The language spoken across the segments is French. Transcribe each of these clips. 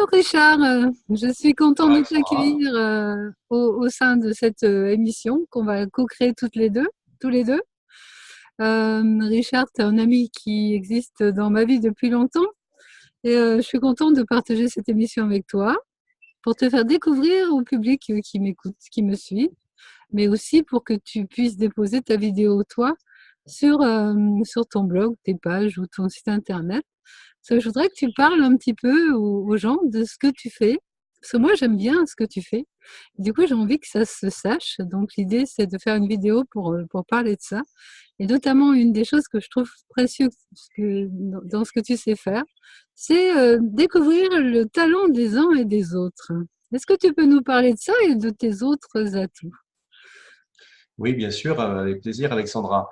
Bonjour Richard, je suis contente de Alexandra. t'accueillir au sein de cette émission qu'on va co-créer tous les deux. Richard, tu es un ami qui existe dans ma vie depuis longtemps et je suis contente de partager cette émission avec toi pour te faire découvrir au public qui m'écoute, qui me suit, mais aussi pour que tu puisses déposer ta vidéo, toi, sur ton blog, tes pages ou ton site internet. Je voudrais que tu parles un petit peu aux gens de ce que tu fais. Parce que moi, j'aime bien ce que tu fais. Du coup, j'ai envie que ça se sache. Donc, l'idée, c'est de faire une vidéo pour parler de ça. Et notamment, une des choses que je trouve précieuses dans ce que tu sais faire, c'est découvrir le talent des uns et des autres. Est-ce que tu peux nous parler de ça et de tes autres atouts? Oui, bien sûr, avec plaisir, Alexandra.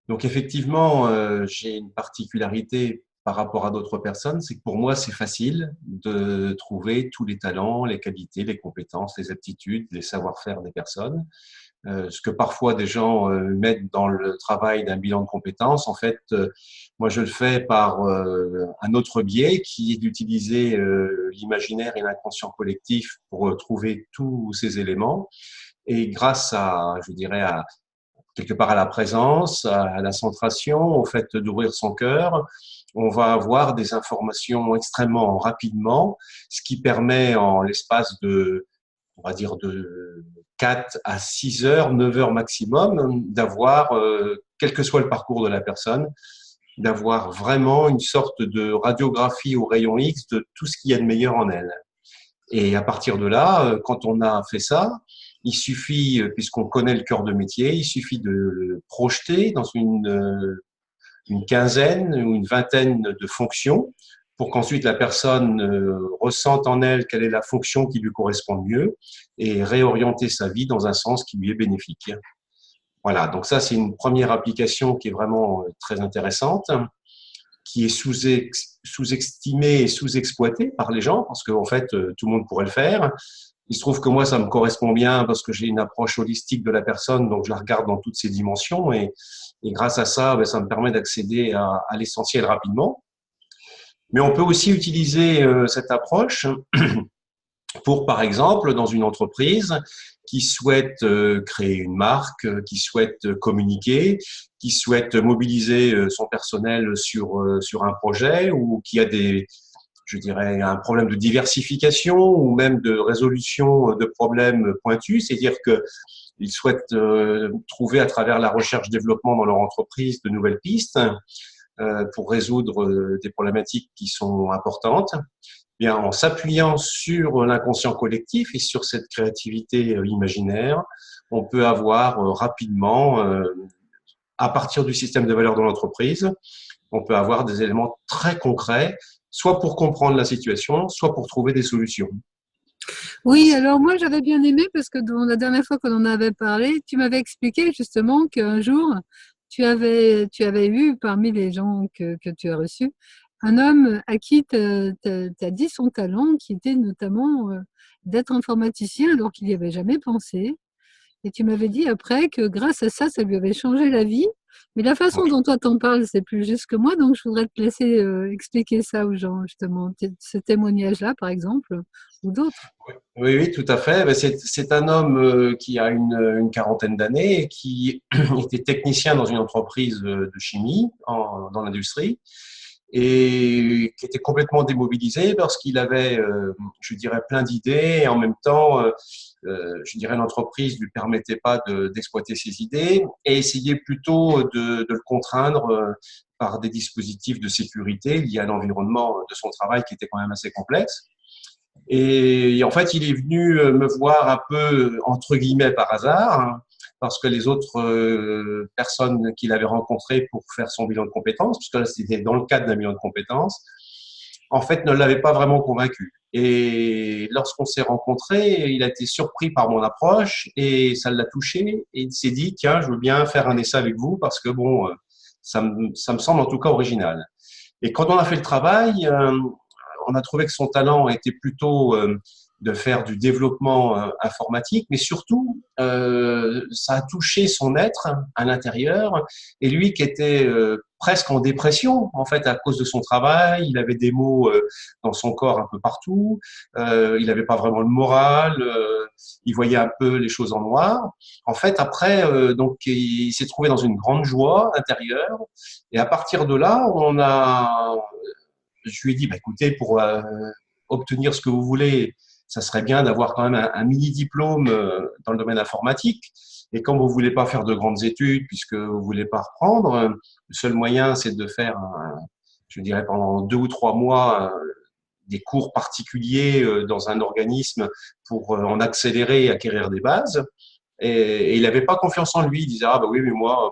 Donc effectivement, j'ai une particularité par rapport à d'autres personnes, c'est que pour moi, c'est facile de trouver tous les talents, les qualités, les compétences, les aptitudes, les savoir-faire des personnes. Ce que parfois des gens mettent dans le travail d'un bilan de compétences, en fait, moi je le fais par un autre biais qui est d'utiliser l'imaginaire et l'inconscient collectif pour trouver tous ces éléments. Et grâce à, je dirais, à quelque part à la présence, à la centration, au fait d'ouvrir son cœur, on va avoir des informations extrêmement rapidement, ce qui permet en l'espace de, on va dire, de 4 à 6 heures, 9 heures maximum, d'avoir, quel que soit le parcours de la personne, d'avoir vraiment une sorte de radiographie au rayon X de tout ce qu'il y a de meilleur en elle. Et à partir de là, quand on a fait ça, il suffit, puisqu'on connaît le cœur de métier, il suffit de le projeter dans une quinzaine ou une vingtaine de fonctions pour qu'ensuite la personne ressente en elle quelle est la fonction qui lui correspond le mieux et réorienter sa vie dans un sens qui lui est bénéfique. Voilà, donc ça c'est une première application qui est vraiment très intéressante, qui est sous-estimée et sous-exploitée par les gens parce qu'en fait tout le monde pourrait le faire. Il se trouve que moi, ça me correspond bien parce que j'ai une approche holistique de la personne, donc je la regarde dans toutes ses dimensions et grâce à ça, ben, ça me permet d'accéder à l'essentiel rapidement. Mais on peut aussi utiliser cette approche pour, par exemple, dans une entreprise qui souhaite créer une marque, qui souhaite communiquer, qui souhaite mobiliser son personnel sur un projet ou qui a des, je dirais, un problème de diversification ou même de résolution de problèmes pointus, c'est-à-dire qu'ils souhaitent trouver à travers la recherche-développement dans leur entreprise de nouvelles pistes pour résoudre des problématiques qui sont importantes. Bien, en s'appuyant sur l'inconscient collectif et sur cette créativité imaginaire, on peut avoir rapidement, à partir du système de valeurs de l'entreprise, on peut avoir des éléments très concrets, soit pour comprendre la situation, soit pour trouver des solutions. Oui, alors moi j'avais bien aimé parce que dans la dernière fois qu'on en avait parlé, tu m'avais expliqué justement qu'un jour tu avais eu parmi les gens que tu as reçus un homme à qui tu as dit son talent, qui était notamment d'être informaticien alors qu'il n'y avait jamais pensé. Et tu m'avais dit après que grâce à ça, ça lui avait changé la vie. Mais la façon Oui. dont toi t'en parles, c'est plus juste que moi, donc je voudrais te laisser expliquer ça aux gens, justement, ce témoignage-là, par exemple, ou d'autres. Oui, oui, tout à fait. Ben, c'est un homme qui a une quarantaine d'années et qui était technicien dans une entreprise de chimie dans l'industrie et qui était complètement démobilisé parce qu'il avait, je dirais, plein d'idées et en même temps, je dirais, l'entreprise lui permettait pas d'exploiter ses idées et essayait plutôt de le contraindre par des dispositifs de sécurité liés à l'environnement de son travail qui était quand même assez complexe. Et en fait, il est venu me voir un peu entre guillemets par hasard, hein, parce que les autres personnes qu'il avait rencontrées pour faire son bilan de compétences, parce que là c'était dans le cadre d'un bilan de compétences, en fait ne l'avaient pas vraiment convaincu. Et lorsqu'on s'est rencontrés, il a été surpris par mon approche et ça l'a touché et il s'est dit tiens, je veux bien faire un essai avec vous parce que bon, ça me semble en tout cas original. Et quand on a fait le travail, on a trouvé que son talent était plutôt de faire du développement informatique, mais surtout, ça a touché son être à l'intérieur. Et lui, qui était presque en dépression, en fait, à cause de son travail. Il avait des maux dans son corps un peu partout. Il n'avait pas vraiment le moral. Il voyait un peu les choses en noir. En fait, après, donc, il s'est trouvé dans une grande joie intérieure. Et à partir de là, je lui ai dit, bah, écoutez, pour obtenir ce que vous voulez, ça serait bien d'avoir quand même un mini diplôme dans le domaine informatique. Et comme vous voulez pas faire de grandes études, puisque vous voulez pas reprendre, le seul moyen, c'est de faire, je dirais, pendant 2 ou 3 mois, des cours particuliers dans un organisme pour en accélérer et acquérir des bases. Et il n'avait pas confiance en lui. Il disait, ah bah oui, mais moi,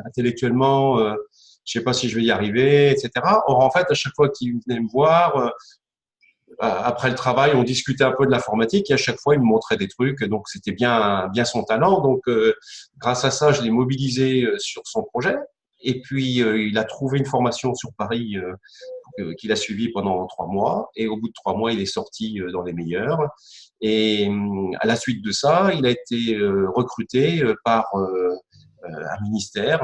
intellectuellement, je sais pas si je vais y arriver, etc. Or, en fait, à chaque fois qu'il venait me voir, après le travail, on discutait un peu de l'informatique et à chaque fois, il me montrait des trucs. Donc, c'était bien son talent. Donc, grâce à ça, je l'ai mobilisé sur son projet. Et puis, il a trouvé une formation sur Paris qu'il a suivie pendant 3 mois. Et au bout de 3 mois, il est sorti dans les meilleurs. Et à la suite de ça, il a été recruté par un ministère.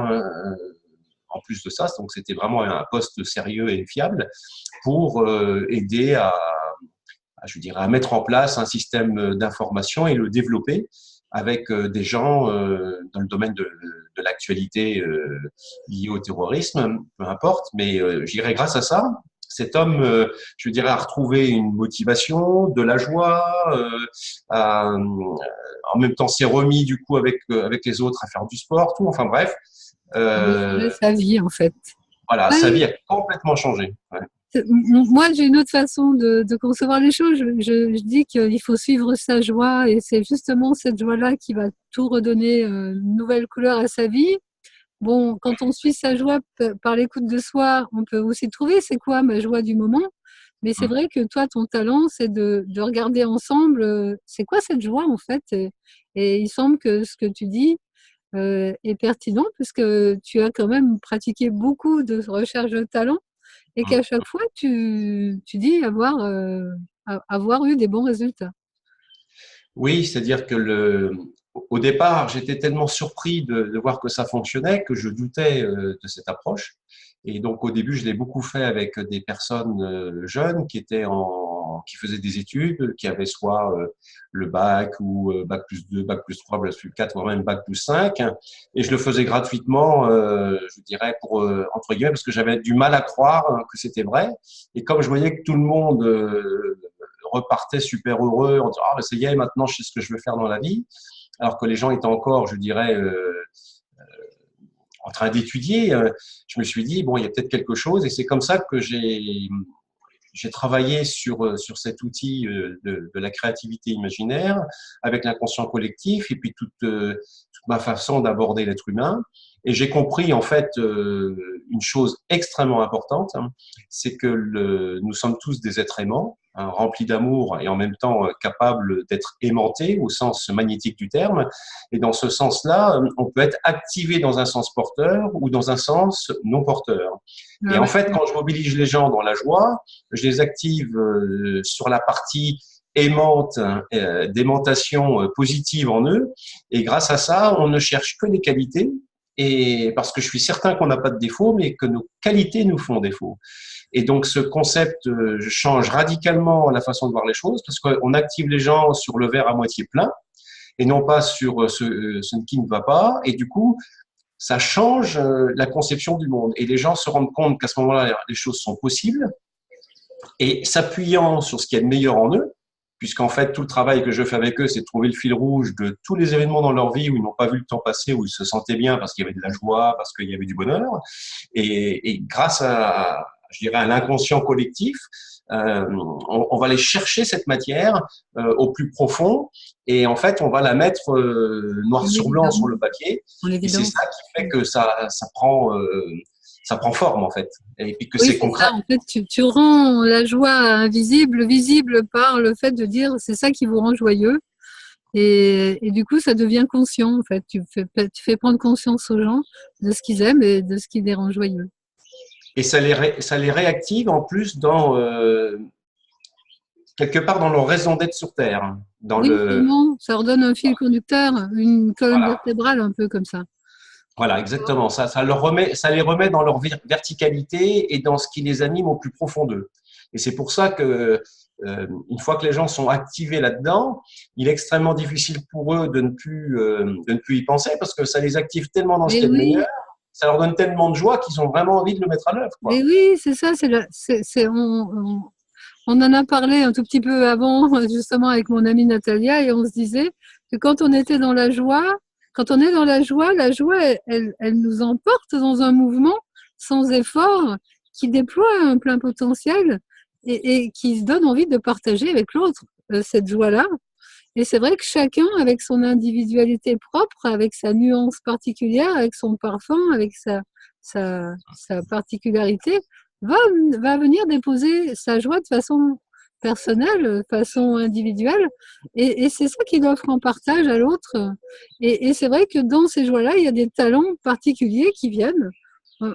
En plus de ça, donc c'était vraiment un poste sérieux et fiable pour aider je dirais, à mettre en place un système d'information et le développer avec des gens dans le domaine de l'actualité liée au terrorisme, peu importe. Mais je dirais grâce à ça, cet homme, je dirais, a retrouvé une motivation, de la joie, en même temps s'est remis du coup avec les autres à faire du sport, tout. Enfin bref, Sa vie, en fait. voilà, sa Ouais. vie a complètement changé. Ouais. Moi, j'ai une autre façon de concevoir les choses. Je dis qu'il faut suivre sa joie et c'est justement cette joie-là qui va tout redonner une nouvelle couleur à sa vie. Bon, quand on suit sa joie par l'écoute de soi, on peut aussi trouver c'est quoi ma joie du moment. Mais c'est vrai que toi, ton talent, c'est de regarder ensemble, c'est quoi cette joie en fait. Et il semble que ce que tu dis est pertinent puisque tu as quand même pratiqué beaucoup de recherche de talent et qu'à chaque fois, tu dis avoir eu des bons résultats. Oui, c'est-à-dire que au départ, j'étais tellement surpris de voir que ça fonctionnait que je doutais de cette approche. Et donc, au début, je l'ai beaucoup fait avec des personnes jeunes qui faisaient des études, qui avaient soit le bac ou bac+2, bac+3, bac+4, voire même bac+5. Et je le faisais gratuitement, je dirais, pour, entre guillemets, parce que j'avais du mal à croire que c'était vrai. Et comme je voyais que tout le monde repartait super heureux en disant, ah, ça y est, maintenant, je sais ce que je veux faire dans la vie. Alors que les gens étaient encore, je dirais, en train d'étudier, je me suis dit, bon, il y a peut-être quelque chose. Et c'est comme ça que j'ai travaillé sur cet outil de la créativité imaginaire avec l'inconscient collectif et puis toute ma façon d'aborder l'être humain. Et j'ai compris en fait une chose extrêmement importante, hein, c'est que nous sommes tous des êtres aimants, hein, remplis d'amour et en même temps capables d'être aimantés au sens magnétique du terme. Et dans ce sens-là, on peut être activé dans un sens porteur ou dans un sens non porteur. Et Ah en ouais. fait, quand je mobilise les gens dans la joie, je les active sur la partie aimante, d'aimantation positive en eux. Et grâce à ça, on ne cherche que les qualités. Et parce que je suis certain qu'on n'a pas de défaut, mais que nos qualités nous font défaut. Et donc, ce concept change radicalement la façon de voir les choses parce qu'on active les gens sur le verre à moitié plein et non pas sur ce qui ne va pas. Et du coup, ça change la conception du monde. Et les gens se rendent compte qu'à ce moment-là, les choses sont possibles. Et s'appuyant sur ce qu'il y a de meilleur en eux, puisqu'en fait, tout le travail que je fais avec eux, c'est de trouver le fil rouge de tous les événements dans leur vie où ils n'ont pas vu le temps passer, où ils se sentaient bien parce qu'il y avait de la joie, parce qu'il y avait du bonheur. Et grâce je dirais, à l'inconscient collectif, on va aller chercher cette matière au plus profond et en fait, on va la mettre noir sur blanc sur le papier. Et c'est ça qui fait que ça prend forme en fait. Et puis que Oui, c'est c'est concret. ça. En fait, tu rends la joie invisible, visible par le fait de dire c'est ça qui vous rend joyeux. Et du coup, ça devient conscient. En fait, tu fais prendre conscience aux gens de ce qu'ils aiment et de ce qui les rend joyeux. Et ça les réactive en plus quelque part dans leur raison d'être sur Terre. Oui, sûrement. Ça leur donne un fil conducteur, une colonne Voilà. vertébrale un peu comme ça. Voilà, exactement. Ça les remet dans leur verticalité et dans ce qui les anime au plus profond d'eux. Et c'est pour ça que, une fois que les gens sont activés là-dedans, il est extrêmement difficile pour eux de ne plus y penser parce que ça les active tellement dans ce Mais qu'il y a de meilleur, oui, ça leur donne tellement de joie qu'ils ont vraiment envie de le mettre à l'œuvre, mais quoi. oui, c'est ça, on en a parlé un tout petit peu avant, justement, avec mon amie Natalia, et on se disait que quand on était dans la joie, quand on est dans la joie, elle nous emporte dans un mouvement sans effort, qui déploie un plein potentiel et qui se donne envie de partager avec l'autre cette joie-là. Et c'est vrai que chacun, avec son individualité propre, avec sa nuance particulière, avec son parfum, avec sa particularité, va, va venir déposer sa joie de façon personnelle, de façon individuelle. Et c'est ça qu'il offre en partage à l'autre. Et c'est vrai que dans ces joies-là, il y a des talents particuliers qui viennent.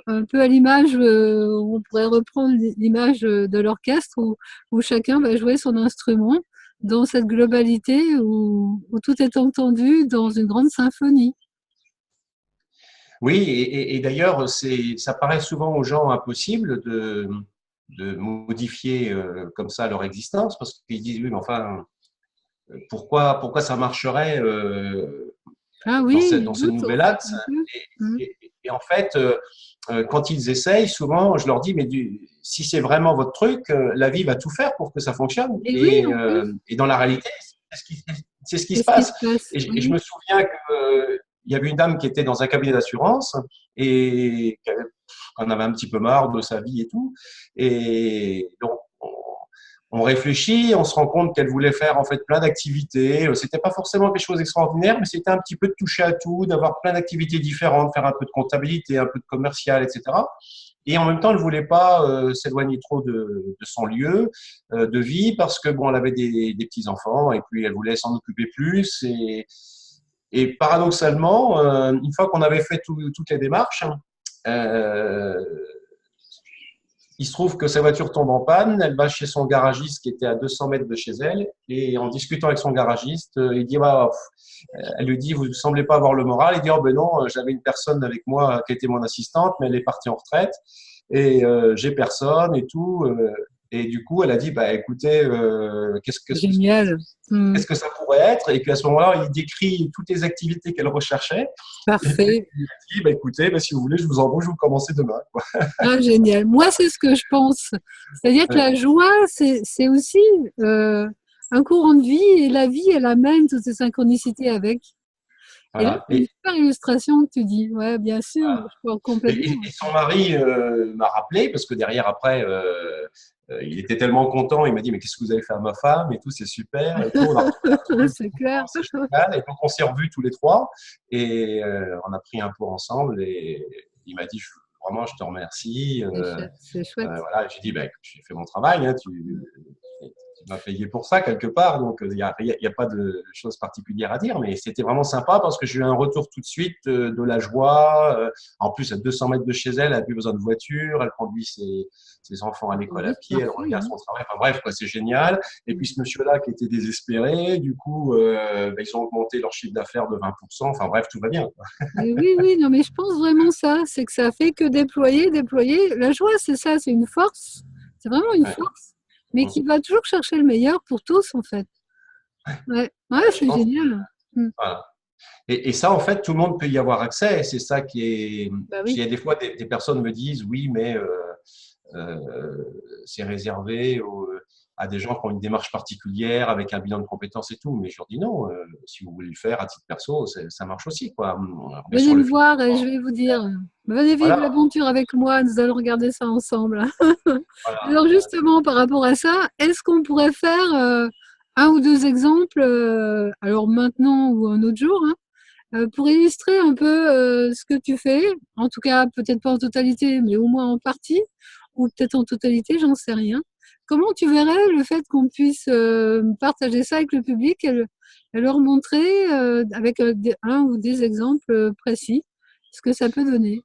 Un peu à l'image, on pourrait reprendre l'image de l'orchestre où chacun va jouer son instrument dans cette globalité où tout est entendu dans une grande symphonie. Oui, et d'ailleurs, ça paraît souvent aux gens impossible de modifier comme ça leur existence parce qu'ils disent, oui, mais enfin, pourquoi ça marcherait Ah oui, dans ils ce doutent en nouvel fait axe. un peu. Mmh. Et en fait, quand ils essayent, souvent, je leur dis, mais si c'est vraiment votre truc, la vie va tout faire pour que ça fonctionne. Et oui, en plus, Et dans la réalité, c'est ce qui c'est se ce qui se passe. passe. Et je Oui. me souviens que, il y avait une dame qui était dans un cabinet d'assurance et qu'on avait un petit peu marre de sa vie et tout. Et donc, on réfléchit, on se rend compte qu'elle voulait faire en fait plein d'activités. C'était pas forcément quelque chose d'extraordinaire, mais c'était un petit peu de toucher à tout, d'avoir plein d'activités différentes, faire un peu de comptabilité, un peu de commercial, etc. Et en même temps, elle voulait pas s'éloigner trop de son lieu de vie parce que bon, elle avait des petits enfants et puis elle voulait s'en occuper plus. Et paradoxalement, une fois qu'on avait fait toutes les démarches, euh, il se trouve que sa voiture tombe en panne, elle va chez son garagiste qui était à 200 mètres de chez elle, et en discutant avec son garagiste, il dit, bah, elle lui dit, vous ne semblez pas avoir le moral. Il dit, oh ben non, j'avais une personne avec moi qui était mon assistante, mais elle est partie en retraite, et j'ai personne et tout. Et du coup, elle a dit, bah écoutez, Génial. Mmh. qu'est-ce que ça pourrait être? Et puis à ce moment-là, il décrit toutes les activités qu'elle recherchait. Et puis Parfait. il a dit, bah écoutez, bah, si vous voulez, je vous embauche, vous commencez demain, quoi. Ah, génial. Moi, c'est ce que je pense. C'est-à-dire que Ouais, la joie, c'est aussi un courant de vie et la vie, elle amène toutes ces synchronicités avec. Et là, voilà. c'est une super illustration que tu dis. Ouais, bien sûr, je crois complètement. Et son mari m'a rappelé, parce que derrière, après, il était tellement content, il m'a dit, mais qu'est-ce que vous avez fait à ma femme et tout, c'est super et tout, on a retrouvé un truc, C'est clair. c'est génial. Et donc, on s'est revus tous les trois et on a pris un pot ensemble et il m'a dit, vraiment, je te remercie. C'est chouette. Voilà, j'ai dit, bah, écoute, j'ai fait mon travail, hein, tu m'as payé pour ça quelque part, donc il y a pas de choses particulières à dire, mais c'était vraiment sympa parce que j'ai eu un retour tout de suite de la joie. En plus, à 200 mètres de chez elle, elle n'a plus besoin de voiture, elle conduit ses enfants à l'école à Oui, pied, elle parfait, revient à hein. son travail. Enfin bref, quoi, c'est génial. Et puis ce monsieur-là qui était désespéré, du coup, bah, ils ont augmenté leur chiffre d'affaires de 20%. Enfin bref, tout va bien, quoi. Mais oui, oui, non, mais je pense vraiment ça, c'est que ça fait que déployer, déployer. La joie, c'est ça, c'est une force, c'est vraiment une Ouais. force, mais qui va toujours chercher le meilleur pour tous, en fait. Ouais, ouais, Je c'est pense. génial. Mm. Voilà. Et ça, en fait, tout le monde peut y avoir accès. C'est ça qui est. Bah Il oui. y a des fois, des personnes me disent, oui, mais euh, c'est réservé à des gens qui ont une démarche particulière, avec un bilan de compétences et tout. Mais je leur dis non, si vous voulez le faire à titre perso, ça marche aussi, quoi. On est Venez sur le me fil. voir et je vais vous dire, venez vivre Voilà, l'aventure avec moi, nous allons regarder ça ensemble. voilà. Alors justement, par rapport à ça, est-ce qu'on pourrait faire un ou deux exemples, alors maintenant ou un autre jour, hein, pour illustrer un peu ce que tu fais, en tout cas peut-être pas en totalité, mais au moins en partie, ou peut-être en totalité, j'en sais rien. Comment tu verrais le fait qu'on puisse partager ça avec le public et leur montrer avec un ou des exemples précis ce que ça peut donner?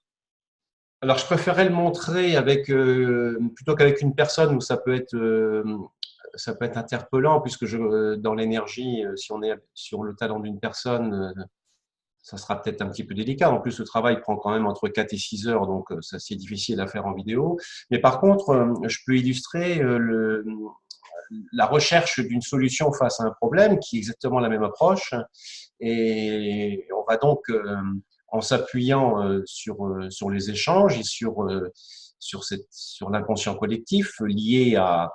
Alors, je préférais le montrer avec plutôt qu'avec une personne où ça peut être interpellant puisque dans l'énergie, si on est sur le talent d'une personne, ça sera peut-être un petit peu délicat. En plus, le travail prend quand même entre 4 et 6 heures, donc ça c'est difficile à faire en vidéo. Mais par contre, je peux illustrer la recherche d'une solution face à un problème qui est exactement la même approche. Et on va donc, en s'appuyant sur les échanges et sur l'inconscient collectif lié à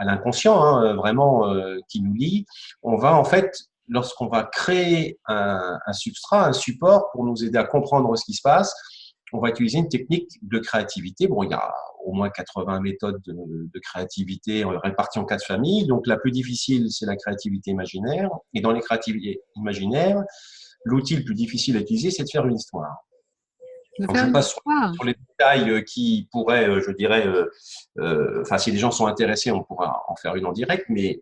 l'inconscient, hein, vraiment qui nous lie, on va en fait, lorsqu'on va créer un substrat, un support pour nous aider à comprendre ce qui se passe, on va utiliser une technique de créativité. Bon, il y a au moins 80 méthodes de créativité réparties en 4 familles. Donc, la plus difficile, c'est la créativité imaginaire. Et dans les créativités imaginaires, l'outil le plus difficile à utiliser, c'est de faire une histoire. Donc, je passe sur les détails qui pourraient, je dirais, enfin, si les gens sont intéressés, on pourra en faire une en direct, mais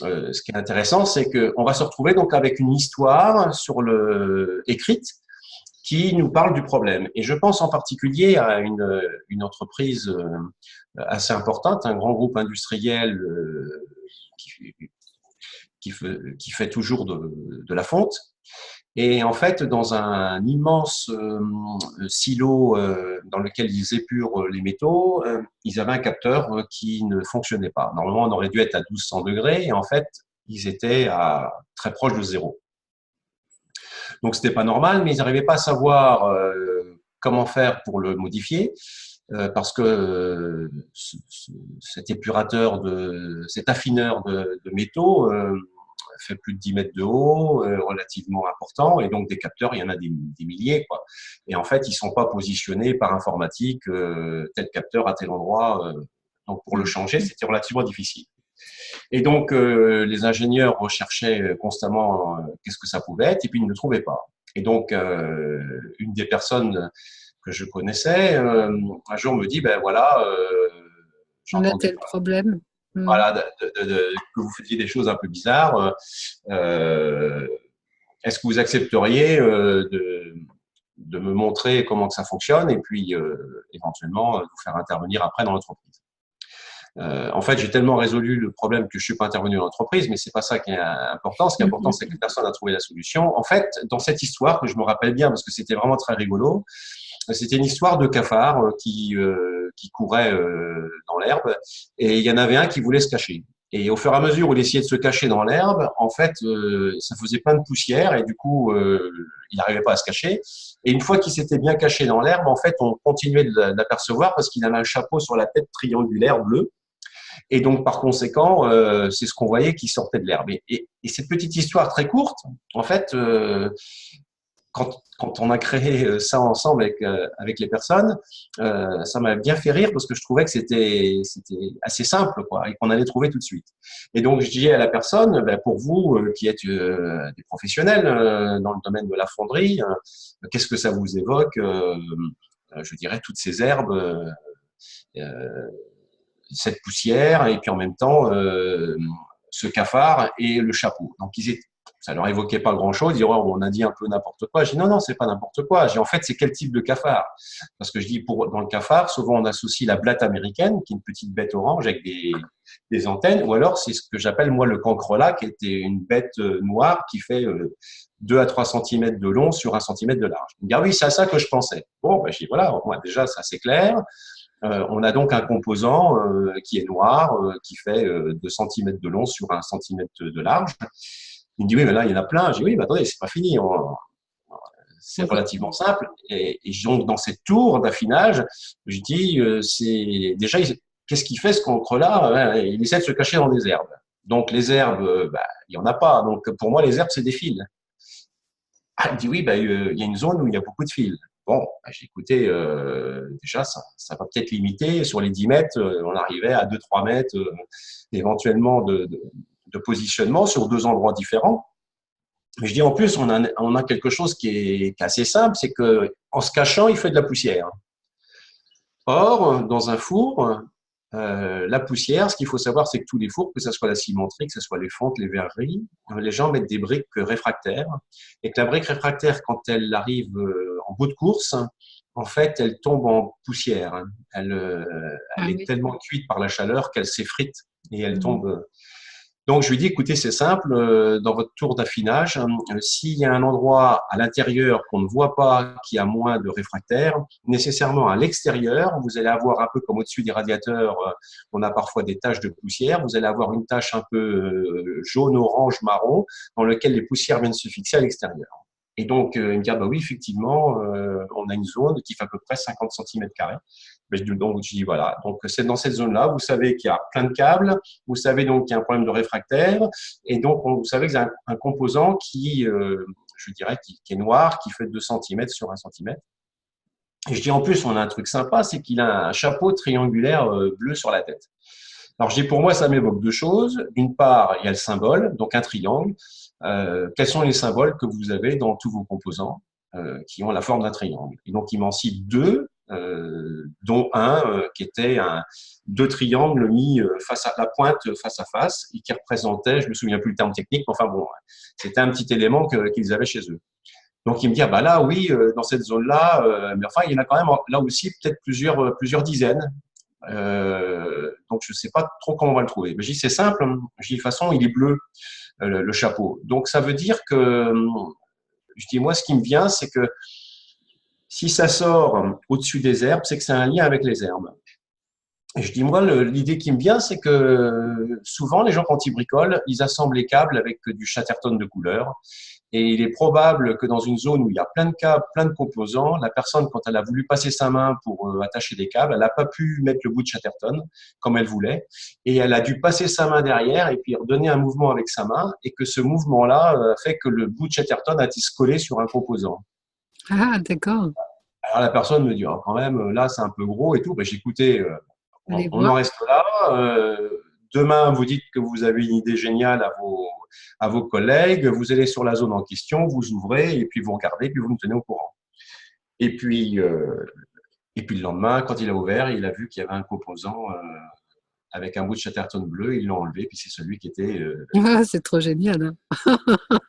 ce qui est intéressant, c'est qu'on va se retrouver donc avec une histoire écrite qui nous parle du problème. Et je pense en particulier à une entreprise assez importante, un grand groupe industriel qui fait toujours de la fonte. Et en fait, dans un immense silo dans lequel ils épurent les métaux, ils avaient un capteur qui ne fonctionnait pas. Normalement, on aurait dû être à 1200 degrés, et en fait, ils étaient très proche de zéro. Donc, c'était pas normal, mais ils n'arrivaient pas à savoir comment faire pour le modifier, parce que cet cet affineur de métaux fait plus de 10 mètres de haut, relativement important, et donc des capteurs, il y en a des milliers, quoi. Et en fait, ils sont pas positionnés par informatique, tel capteur à tel endroit. Donc, pour le changer, c'était relativement difficile. Et donc, les ingénieurs recherchaient constamment qu'est-ce que ça pouvait être, et puis ils ne le trouvaient pas. Et donc, une des personnes que je connaissais, un jour me dit, ben voilà, j'ai On a entendu tel problème. voilà, que vous faisiez des choses un peu bizarres. Est-ce que vous accepteriez de me montrer comment que ça fonctionne et puis éventuellement vous faire intervenir après dans l'entreprise? En fait, j'ai tellement résolu le problème que je suis pas intervenu dans l'entreprise, mais c'est pas ça qui est important. Ce qui est important, c'est que la personne a trouvé la solution. En fait, dans cette histoire que je me rappelle bien parce que c'était vraiment très rigolo, c'était une histoire de cafard qui courait dans l'herbe et il y en avait un qui voulait se cacher. Et au fur et à mesure où il essayait de se cacher dans l'herbe, en fait, ça faisait plein de poussière et du coup, il n'arrivait pas à se cacher. Et une fois qu'il s'était bien caché dans l'herbe, en fait, on continuait de l'apercevoir parce qu'il avait un chapeau sur la tête triangulaire bleu. Et donc, par conséquent, c'est ce qu'on voyait qui sortait de l'herbe. Et cette petite histoire très courte, en fait, quand on a créé ça ensemble avec les personnes, ça m'a bien fait rire parce que je trouvais que c'était assez simple, quoi, et qu'on allait trouver tout de suite. Et donc, je disais à la personne, ben, pour vous qui êtes des professionnels dans le domaine de la fonderie, qu'est-ce que ça vous évoque je dirais toutes ces herbes, cette poussière, et puis en même temps ce cafard et le chapeau. Donc, ça leur évoquait pas grand-chose. Ils disaient, oh, on a dit un peu n'importe quoi. Je dis, non, non, c'est pas n'importe quoi. Je dis, en fait, c'est quel type de cafard? Parce que je dis, dans le cafard, souvent, on associe la blatte américaine, qui est une petite bête orange avec des antennes, ou alors, c'est ce que j'appelle, moi, le cancrelat, qui était une bête noire qui fait 2 à 3 cm de long sur 1 cm de large. Il me dit, ah oui, c'est à ça que je pensais. Bon, ben, je dis, voilà, moi, déjà, ça, c'est clair. On a donc un composant qui est noir, qui fait 2 cm de long sur 1 cm de large. Il me dit, oui, mais là, il y en a plein. Je dis, oui, mais attendez, c'est pas fini. C'est relativement simple. Et donc, dans cette tour d'affinage, je dis, déjà, qu'est-ce qu'il fait, ce cancre-là? Il essaie de se cacher dans des herbes. Donc, les herbes, bah, il y en a pas. Donc, pour moi, les herbes, c'est des fils. Ah, il me dit, oui, bah, il y a une zone où il y a beaucoup de fils. Bon, bah, j'ai écouté, déjà, ça va peut-être limiter. Sur les 10 mètres, on arrivait à 2-3 mètres, éventuellement, de positionnement sur 2 endroits différents. Mais je dis, en plus, on a quelque chose qui est assez simple, c'est que en se cachant, il fait de la poussière. Or, dans un four, la poussière, ce qu'il faut savoir, c'est que tous les fours, que ce soit la cimenterie, que ce soit les fontes, les verreries, les gens mettent des briques réfractaires. Et que la brique réfractaire, quand elle arrive en bout de course, en fait, elle tombe en poussière. Elle est tellement cuite par la chaleur qu'elle s'effrite et elle tombe. Donc, je lui dis, écoutez, c'est simple, dans votre tour d'affinage, s'il y a un endroit à l'intérieur qu'on ne voit pas, qui a moins de réfractaires, nécessairement à l'extérieur, vous allez avoir un peu comme au-dessus des radiateurs, on a parfois des taches de poussière, vous allez avoir une tache un peu jaune, orange, marron, dans lequel les poussières viennent se fixer à l'extérieur. Et donc, il me dit, ah bah oui, effectivement, on a une zone qui fait à peu près 50 cm². Donc, je dis, voilà, donc c'est dans cette zone-là, vous savez qu'il y a plein de câbles, vous savez donc qu'il y a un problème de réfractaire, et donc vous savez que c'est un composant qui, je dirais, qui est noir, qui fait 2 cm sur 1 cm. Et je dis, en plus, on a un truc sympa, c'est qu'il a un chapeau triangulaire bleu sur la tête. Alors, je dis, pour moi, ça m'évoque deux choses. D'une part, il y a le symbole, donc un triangle. Quels sont les symboles que vous avez dans tous vos composants qui ont la forme d'un triangle? Et donc, il m'en cite deux, dont un qui était deux triangles mis face à la pointe, face à face, et qui représentait, je me souviens plus le terme technique, mais enfin bon, c'était un petit élément qu'ils avaient chez eux. Donc, il me dit, ah bah là, oui, dans cette zone-là, mais enfin, il y en a quand même là aussi peut-être plusieurs dizaines. Donc, je ne sais pas trop comment on va le trouver. Mais je dis, c'est simple. Je dis, de toute façon, il est bleu, le chapeau. Donc, ça veut dire que, je dis, moi, ce qui me vient, c'est que si ça sort au-dessus des herbes, c'est que c'est un lien avec les herbes. Et je dis, moi, l'idée qui me vient, c'est que souvent, les gens, quand ils bricolent, ils assemblent les câbles avec du Chatterton de couleur. Et il est probable que dans une zone où il y a plein de câbles, plein de composants, la personne, quand elle a voulu passer sa main pour attacher des câbles, elle n'a pas pu mettre le bout de Chatterton comme elle voulait. Et elle a dû passer sa main derrière et puis redonner un mouvement avec sa main. Et que ce mouvement-là fait que le bout de Chatterton a été collé sur un composant. Ah, d'accord. Alors la personne me dit, oh, quand même, là, c'est un peu gros et tout. Ben, j'ai écouté, Allez on voir. en reste là. Demain, vous dites que vous avez une idée géniale à vos collègues. Vous allez sur la zone en question, vous ouvrez et puis vous regardez, puis vous me tenez au courant. Et puis, le lendemain, quand il a ouvert, il a vu qu'il y avait un composant avec un bout de Chatterton bleu. Ils l'ont enlevé, puis c'est celui qui était Ah, c'est trop génial, hein.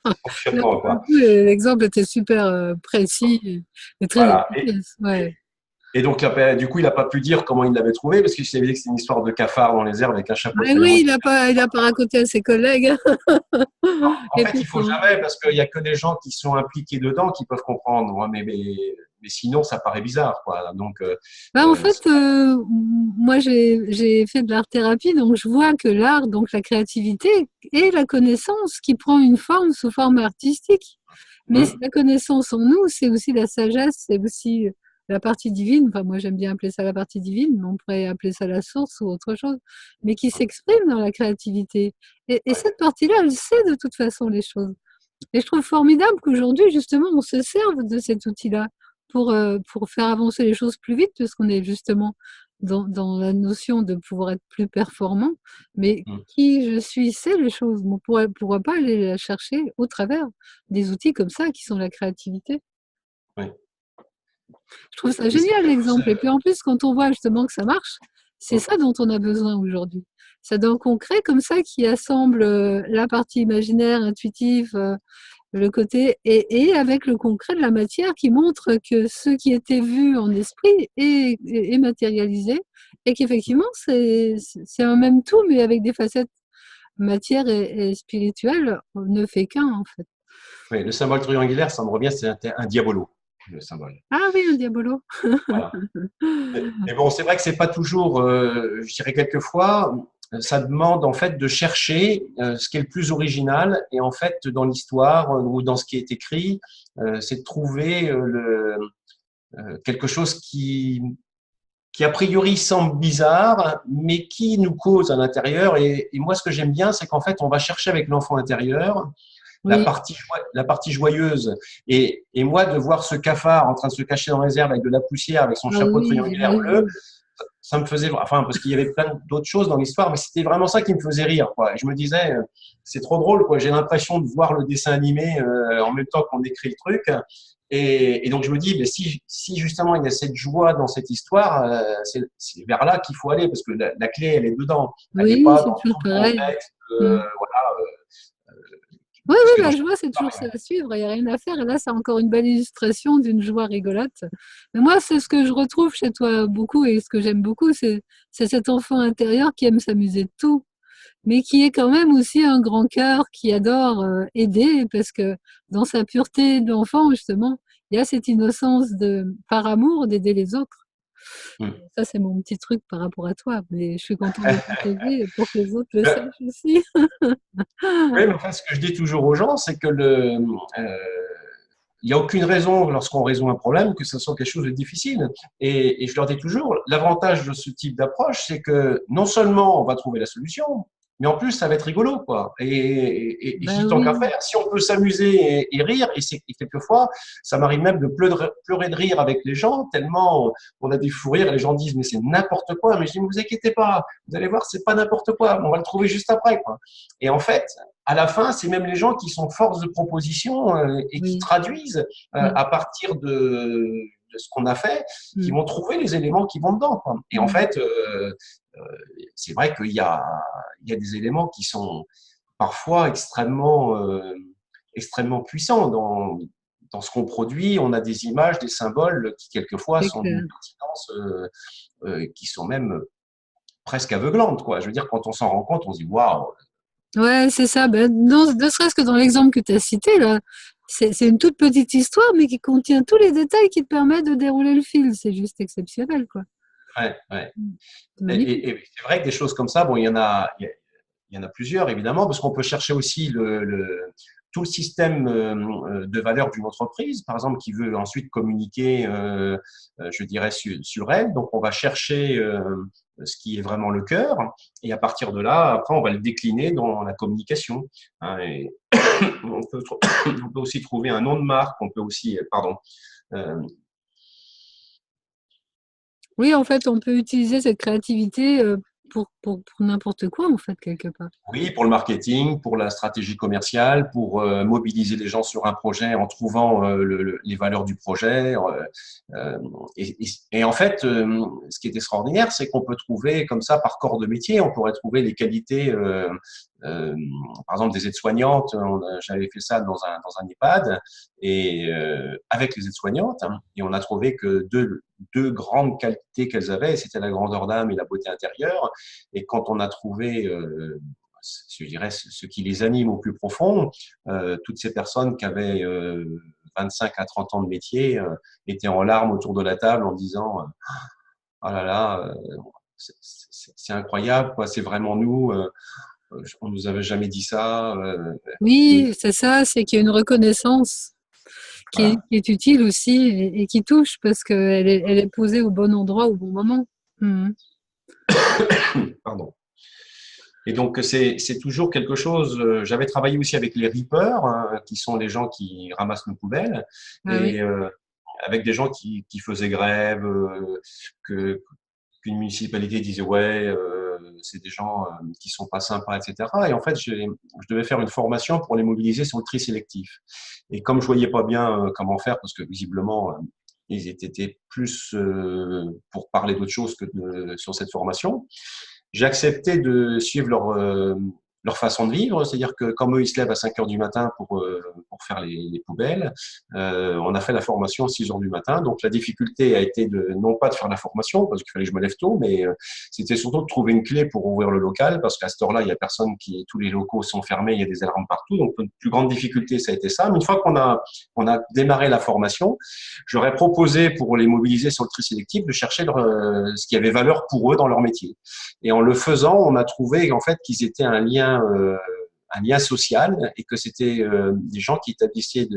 Là, fonctionnement, pour le quoi. coup, l'exemple était super précis et très Voilà. efficace. Ouais. Et donc, du coup, il n'a pas pu dire comment il l'avait trouvé, parce qu'il s'est dit que c'était une histoire de cafard dans les herbes avec un chapeau Ah oui, triangulaire. il a pas raconté à ses collègues. En fait, il faut Effectivement. jamais, parce qu'il y a que des gens qui sont impliqués dedans qui peuvent comprendre. Mais sinon, ça paraît bizarre, quoi. Donc, Bah, en fait, moi j'ai fait de l'art-thérapie, donc je vois que l'art, donc la créativité et la connaissance qui prend une forme sous forme artistique. Mais la connaissance en nous, c'est aussi la sagesse, c'est aussi la partie divine. Enfin, moi j'aime bien appeler ça la partie divine, mais on pourrait appeler ça la source ou autre chose, mais qui s'exprime dans la créativité. Et cette partie-là, elle sait de toute façon les choses. Et je trouve formidable qu'aujourd'hui, justement, on se serve de cet outil-là pour faire avancer les choses plus vite, puisqu'on est justement dans la notion de pouvoir être plus performant. Mais qui je suis, c'est les choses. On pourra pas aller la chercher au travers des outils comme ça, qui sont la créativité. oui. Je trouve ça Et c'est génial que l'exemple. Et puis en plus, quand on voit justement que ça marche, c'est ça dont on a besoin aujourd'hui. C'est d'un concret comme ça qui assemble la partie imaginaire, intuitive, le côté et avec le concret de la matière qui montre que ce qui était vu en esprit est matérialisé et qu'effectivement c'est un même tout mais avec des facettes matière et spirituelle, on ne fait qu'un en fait. oui, le symbole triangulaire, ça me revient, c'est un diabolo, le symbole. Ah oui, un diabolo. Voilà. Mais bon, c'est vrai que c'est pas toujours, je dirais quelquefois, ça demande en fait de chercher ce qui est le plus original et en fait dans l'histoire ou dans ce qui est écrit, c'est de trouver quelque chose qui a priori semble bizarre, mais qui nous cause à l'intérieur. Et moi, ce que j'aime bien, c'est qu'en fait, on va chercher avec l'enfant intérieur Oui, la partie joyeuse. Et moi, de voir ce cafard en train de se cacher dans les herbes avec de la poussière, avec son ah chapeau oui, triangulaire bleu, j'imagine. ça me faisait, enfin, parce qu'il y avait plein d'autres choses dans l'histoire, mais c'était vraiment ça qui me faisait rire, quoi. Et je me disais, c'est trop drôle, quoi. J'ai l'impression de voir le dessin animé en même temps qu'on écrit le truc. Et donc, je me dis, mais si justement il y a cette joie dans cette histoire, c'est vers là qu'il faut aller, parce que la clé, elle est dedans. Elle n'est Oui, pas c'est dans toujours tout le pareil. contexte, Mm. voilà, Oui, parce oui, que dans la chaque joie, c'est toujours histoire, ça à suivre, il n'y a rien à faire. Et là, c'est encore une belle illustration d'une joie rigolote. Mais moi, c'est ce que je retrouve chez toi beaucoup et ce que j'aime beaucoup, c'est cet enfant intérieur qui aime s'amuser de tout. mais qui est quand même aussi un grand cœur qui adore aider, parce que dans sa pureté d'enfant, justement, il y a cette innocence par amour, d'aider les autres. Mm. Ça, c'est mon petit truc par rapport à toi, mais je suis contente de partager pour que les autres le sachent aussi. Oui, mais enfin, ce que je dis toujours aux gens, c'est que il n'y a aucune raison, lorsqu'on résout un problème, que ce soit quelque chose de difficile. Et je leur dis toujours, l'avantage de ce type d'approche, c'est que non seulement on va trouver la solution, mais en plus, ça va être rigolo, quoi. Et je Ben dis tant qu'à oui, faire, si on peut s'amuser et rire, et quelquefois, ça m'arrive même de pleurer de rire avec les gens, tellement on a des fous rires, et les gens disent, mais c'est n'importe quoi. Mais je dis, ne vous inquiétez pas, vous allez voir, c'est pas n'importe quoi, on va le trouver juste après, quoi. Et en fait, à la fin, c'est même les gens qui sont force de proposition et qui oui. traduisent Mm, à partir de ce qu'on a fait, qui mm, vont trouver les éléments qui vont dedans, quoi. Et en mm. fait, c'est vrai il y a des éléments qui sont parfois extrêmement puissants dans ce qu'on produit. On a des images, des symboles qui quelquefois C'est sont d'une clair. pertinence qui sont même presque aveuglantes, quoi. Je veux dire, quand on s'en rend compte, on se dit waouh. Ouais, c'est ça. Ben, ne serait-ce que dans l'exemple que tu as cité, là, c'est une toute petite histoire, mais qui contient tous les détails qui te permettent de dérouler le fil. C'est juste exceptionnel, quoi. Ouais, ouais. Mm. C'est magnifique. Et c'est vrai que des choses comme ça, bon, il y en a plusieurs, évidemment, parce qu'on peut chercher aussi tout le système de valeur d'une entreprise, par exemple, qui veut ensuite communiquer, je dirais, sur elle. Donc, on va chercher ce qui est vraiment le cœur, et à partir de là, après, on va le décliner dans la communication. Hein, et on peut aussi trouver un nom de marque, on peut aussi, pardon, euh, Oui, en fait, on peut utiliser cette créativité pour n'importe quoi, en fait, quelque part. oui, pour le marketing, pour la stratégie commerciale, pour mobiliser les gens sur un projet en trouvant les valeurs du projet. Euh, et en fait, ce qui est extraordinaire, c'est qu'on peut trouver comme ça par corps de métier, on pourrait trouver les qualités, euh, par exemple des aides-soignantes. J'avais fait ça dans un EHPAD et avec les aides-soignantes, hein, et on a trouvé que deux grandes qualités qu'elles avaient, c'était la grandeur d'âme et la beauté intérieure. Et quand on a trouvé je dirais, ce qui les anime au plus profond. Toutes ces personnes qui avaient 25 à 30 ans de métier étaient en larmes autour de la table en disant ah là là, c'est incroyable, quoi, c'est vraiment nous, on nous avait jamais dit ça. Et Oui, c'est ça, c'est qu'il y a une reconnaissance voilà, qui est utile aussi et qui touche parce elle est posée au bon endroit au bon moment. Mhm. pardon. Et donc, c'est toujours quelque chose. J'avais travaillé aussi avec les reapers, hein, qui sont les gens qui ramassent nos poubelles. Ah oui. Et avec des gens qui faisaient grève, que qu'une municipalité disait ouais, c'est des gens qui sont pas sympas, etc. Et en fait, je devais faire une formation pour les mobiliser sur le tri sélectif. Et comme je voyais pas bien comment faire, parce que visiblement ils étaient plus pour parler d'autre chose que sur cette formation, j'ai accepté de suivre leur façon de vivre, c'est-à-dire que comme eux, ils se lèvent à 5 heures du matin pour faire les poubelles, on a fait la formation à 6 heures du matin. Donc, la difficulté a été non pas de faire la formation, parce qu'il fallait que je me lève tôt, mais c'était surtout de trouver une clé pour ouvrir le local, parce qu'à cette heure-là, il y a personne tous les locaux sont fermés, il y a des alarmes partout. Donc, la plus grande difficulté, ça a été ça. Mais une fois on a démarré la formation, j'aurais proposé pour les mobiliser sur le tri sélectif de chercher ce qui avait valeur pour eux dans leur métier. Et en le faisant, on a trouvé en fait qu'ils étaient un lien social et que c'était des gens qui établissaient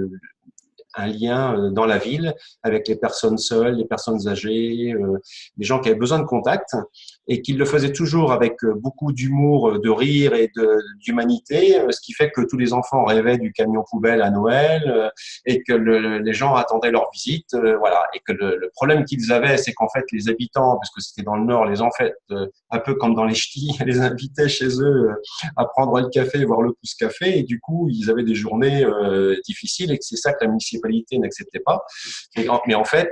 un lien dans la ville avec les personnes seules, les personnes âgées, les gens qui avaient besoin de contact et qu'ils le faisaient toujours avec beaucoup d'humour, de rire et d'humanité, ce qui fait que tous les enfants rêvaient du camion poubelle à Noël et que les gens attendaient leur visite, voilà. Et que le problème qu'ils avaient, c'est qu'en fait les habitants, parce que c'était dans le Nord, les en fait un peu comme dans les ch'tis, les invitaient chez eux à prendre le café, voir le pouce café, et du coup ils avaient des journées difficiles et que c'est ça que la municipalité n'acceptait pas. Mais en fait,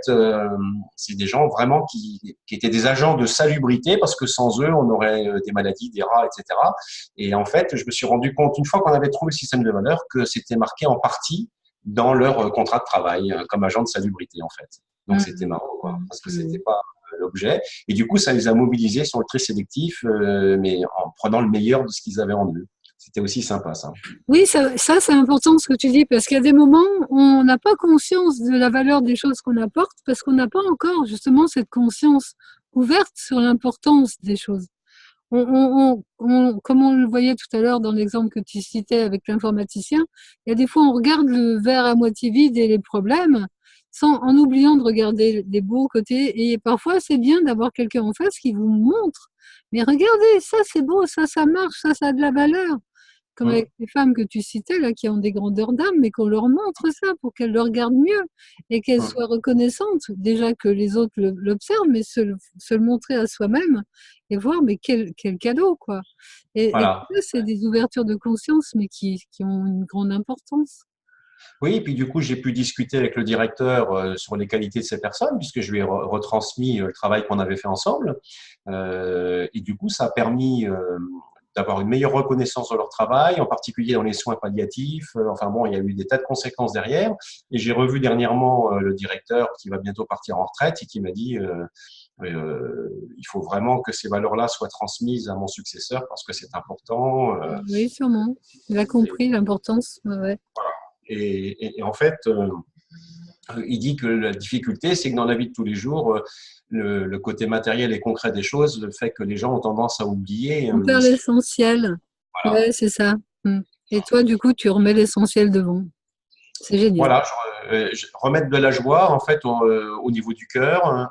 c'est des gens vraiment qui étaient des agents de salubrité parce que sans eux, on aurait des maladies, des rats, etc. Et en fait, je me suis rendu compte, une fois qu'on avait trouvé le système de valeurs, que c'était marqué en partie dans leur contrat de travail comme agent de salubrité, en fait. Donc, c'était Mhm. marrant, quoi, Mhm. parce que c'était Mhm. pas l'objet. Et du coup, ça les a mobilisés sur le tri sélectif, mais en prenant le meilleur de ce qu'ils avaient en eux. C'était aussi sympa, ça. Oui, ça c'est important ce que tu dis, parce qu'il y a des moments où on n'a pas conscience de la valeur des choses qu'on apporte, parce qu'on n'a pas encore justement cette conscience ouverte sur l'importance des choses. Comme on le voyait tout à l'heure dans l'exemple que tu citais avec l'informaticien, il y a des fois on regarde le verre à moitié vide et les problèmes, en oubliant de regarder les beaux côtés. Et parfois c'est bien d'avoir quelqu'un en face qui vous montre, mais regardez, ça c'est beau, ça marche, ça a de la valeur. Comme Hum, avec les femmes que tu citais, là, qui ont des grandeurs d'âme, mais qu'on leur montre ça pour qu'elles le regardent mieux et qu'elles hum. soient reconnaissantes, déjà que les autres l'observent, mais se le montrer à soi-même et voir, mais quel cadeau, quoi. Et Voilà. tout ça, c'est des ouvertures de conscience, mais qui ont une grande importance. Oui, et puis du coup, j'ai pu discuter avec le directeur sur les qualités de ces personnes, puisque je lui ai retransmis le travail qu'on avait fait ensemble. Et du coup, ça a permis d'avoir une meilleure reconnaissance de leur travail, en particulier dans les soins palliatifs. Enfin bon, il y a eu des tas de conséquences derrière. Et j'ai revu dernièrement le directeur qui va bientôt partir en retraite et qui m'a dit il faut vraiment que ces valeurs-là soient transmises à mon successeur parce que c'est important. Oui, sûrement. Il a compris l'importance. Ouais, ouais. Et en fait, il dit que la difficulté, c'est que dans la vie de tous les jours, le côté matériel et concret des choses fait que les gens ont tendance à oublier On perd l'essentiel. voilà. Ouais, c'est ça. Mm. Et toi, du coup, tu remets l'essentiel devant. C'est génial. Voilà, remettre de la joie en fait au niveau du cœur, hein,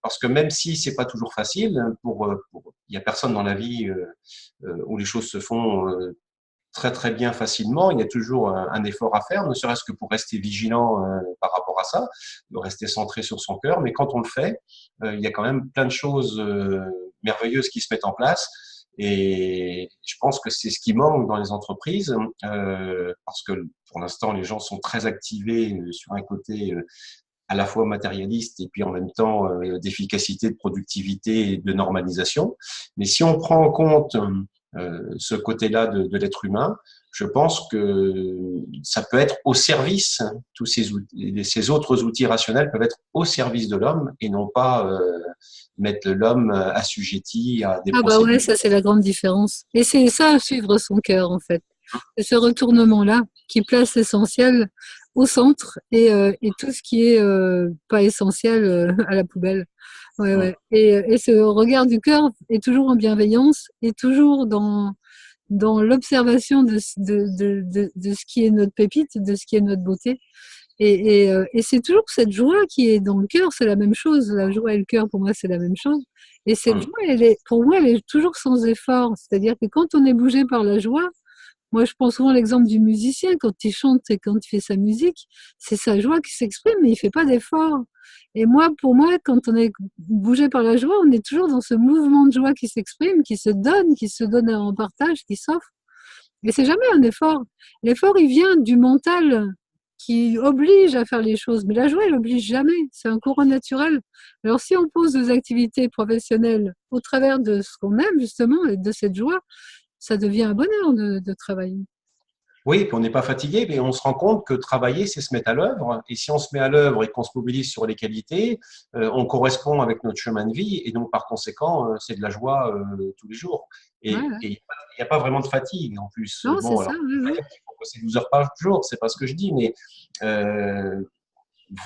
parce que même si c'est pas toujours facile, il y a personne dans la vie où les choses se font très très bien facilement. Il y a toujours un effort à faire, ne serait-ce que pour rester vigilant par rapport à ça, de rester centré sur son cœur. Mais quand on le fait, il y a quand même plein de choses merveilleuses qui se mettent en place. Et je pense que c'est ce qui manque dans les entreprises, parce que pour l'instant, les gens sont très activés sur un côté à la fois matérialiste et puis en même temps d'efficacité, de productivité et de normalisation. Mais si on prend en compte ce côté-là de l'être humain, je pense que ça peut être au service, hein, tous ces autres outils rationnels peuvent être au service de l'homme et non pas mettre l'homme assujetti à des Ah bah ouais, procédures. ça c'est la grande différence. Et c'est ça, suivre son cœur en fait. C'est ce retournement-là qui place l'essentiel au centre et tout ce qui est pas essentiel à la poubelle. Ouais, ouais. Et ce regard du cœur est toujours en bienveillance et toujours dans l'observation de ce qui est notre pépite, de ce qui est notre beauté. Et c'est toujours cette joie qui est dans le cœur, c'est la même chose. La joie et le cœur, pour moi, c'est la même chose. Et cette joie, pour moi, elle est toujours sans effort. C'est-à-dire que quand on est bougé par la joie, moi, je prends souvent l'exemple du musicien, quand il chante et quand il fait sa musique, c'est sa joie qui s'exprime, mais il fait pas d'effort. Et moi, pour moi, quand on est bougé par la joie, on est toujours dans ce mouvement de joie qui s'exprime, qui se donne en partage, qui s'offre. Et c'est jamais un effort. L'effort, il vient du mental qui oblige à faire les choses. Mais la joie, elle oblige jamais. C'est un courant naturel. Alors, si on pose des activités professionnelles au travers de ce qu'on aime, justement, et de cette joie, ça devient un bonheur de travailler. Oui, puis on n'est pas fatigué, mais on se rend compte que travailler, c'est se mettre à l'œuvre. Et si on se met à l'œuvre et qu'on se mobilise sur les qualités, on correspond avec notre chemin de vie. Et donc, par conséquent, c'est de la joie tous les jours. Ouais, Et ouais. il n'y a pas vraiment de fatigue en plus. Non, c'est Bon, ça, alors, oui, je ne oui. pas dire qu'il faut bosser 12 heures par jour, c'est pas ce que je dis, mais euh,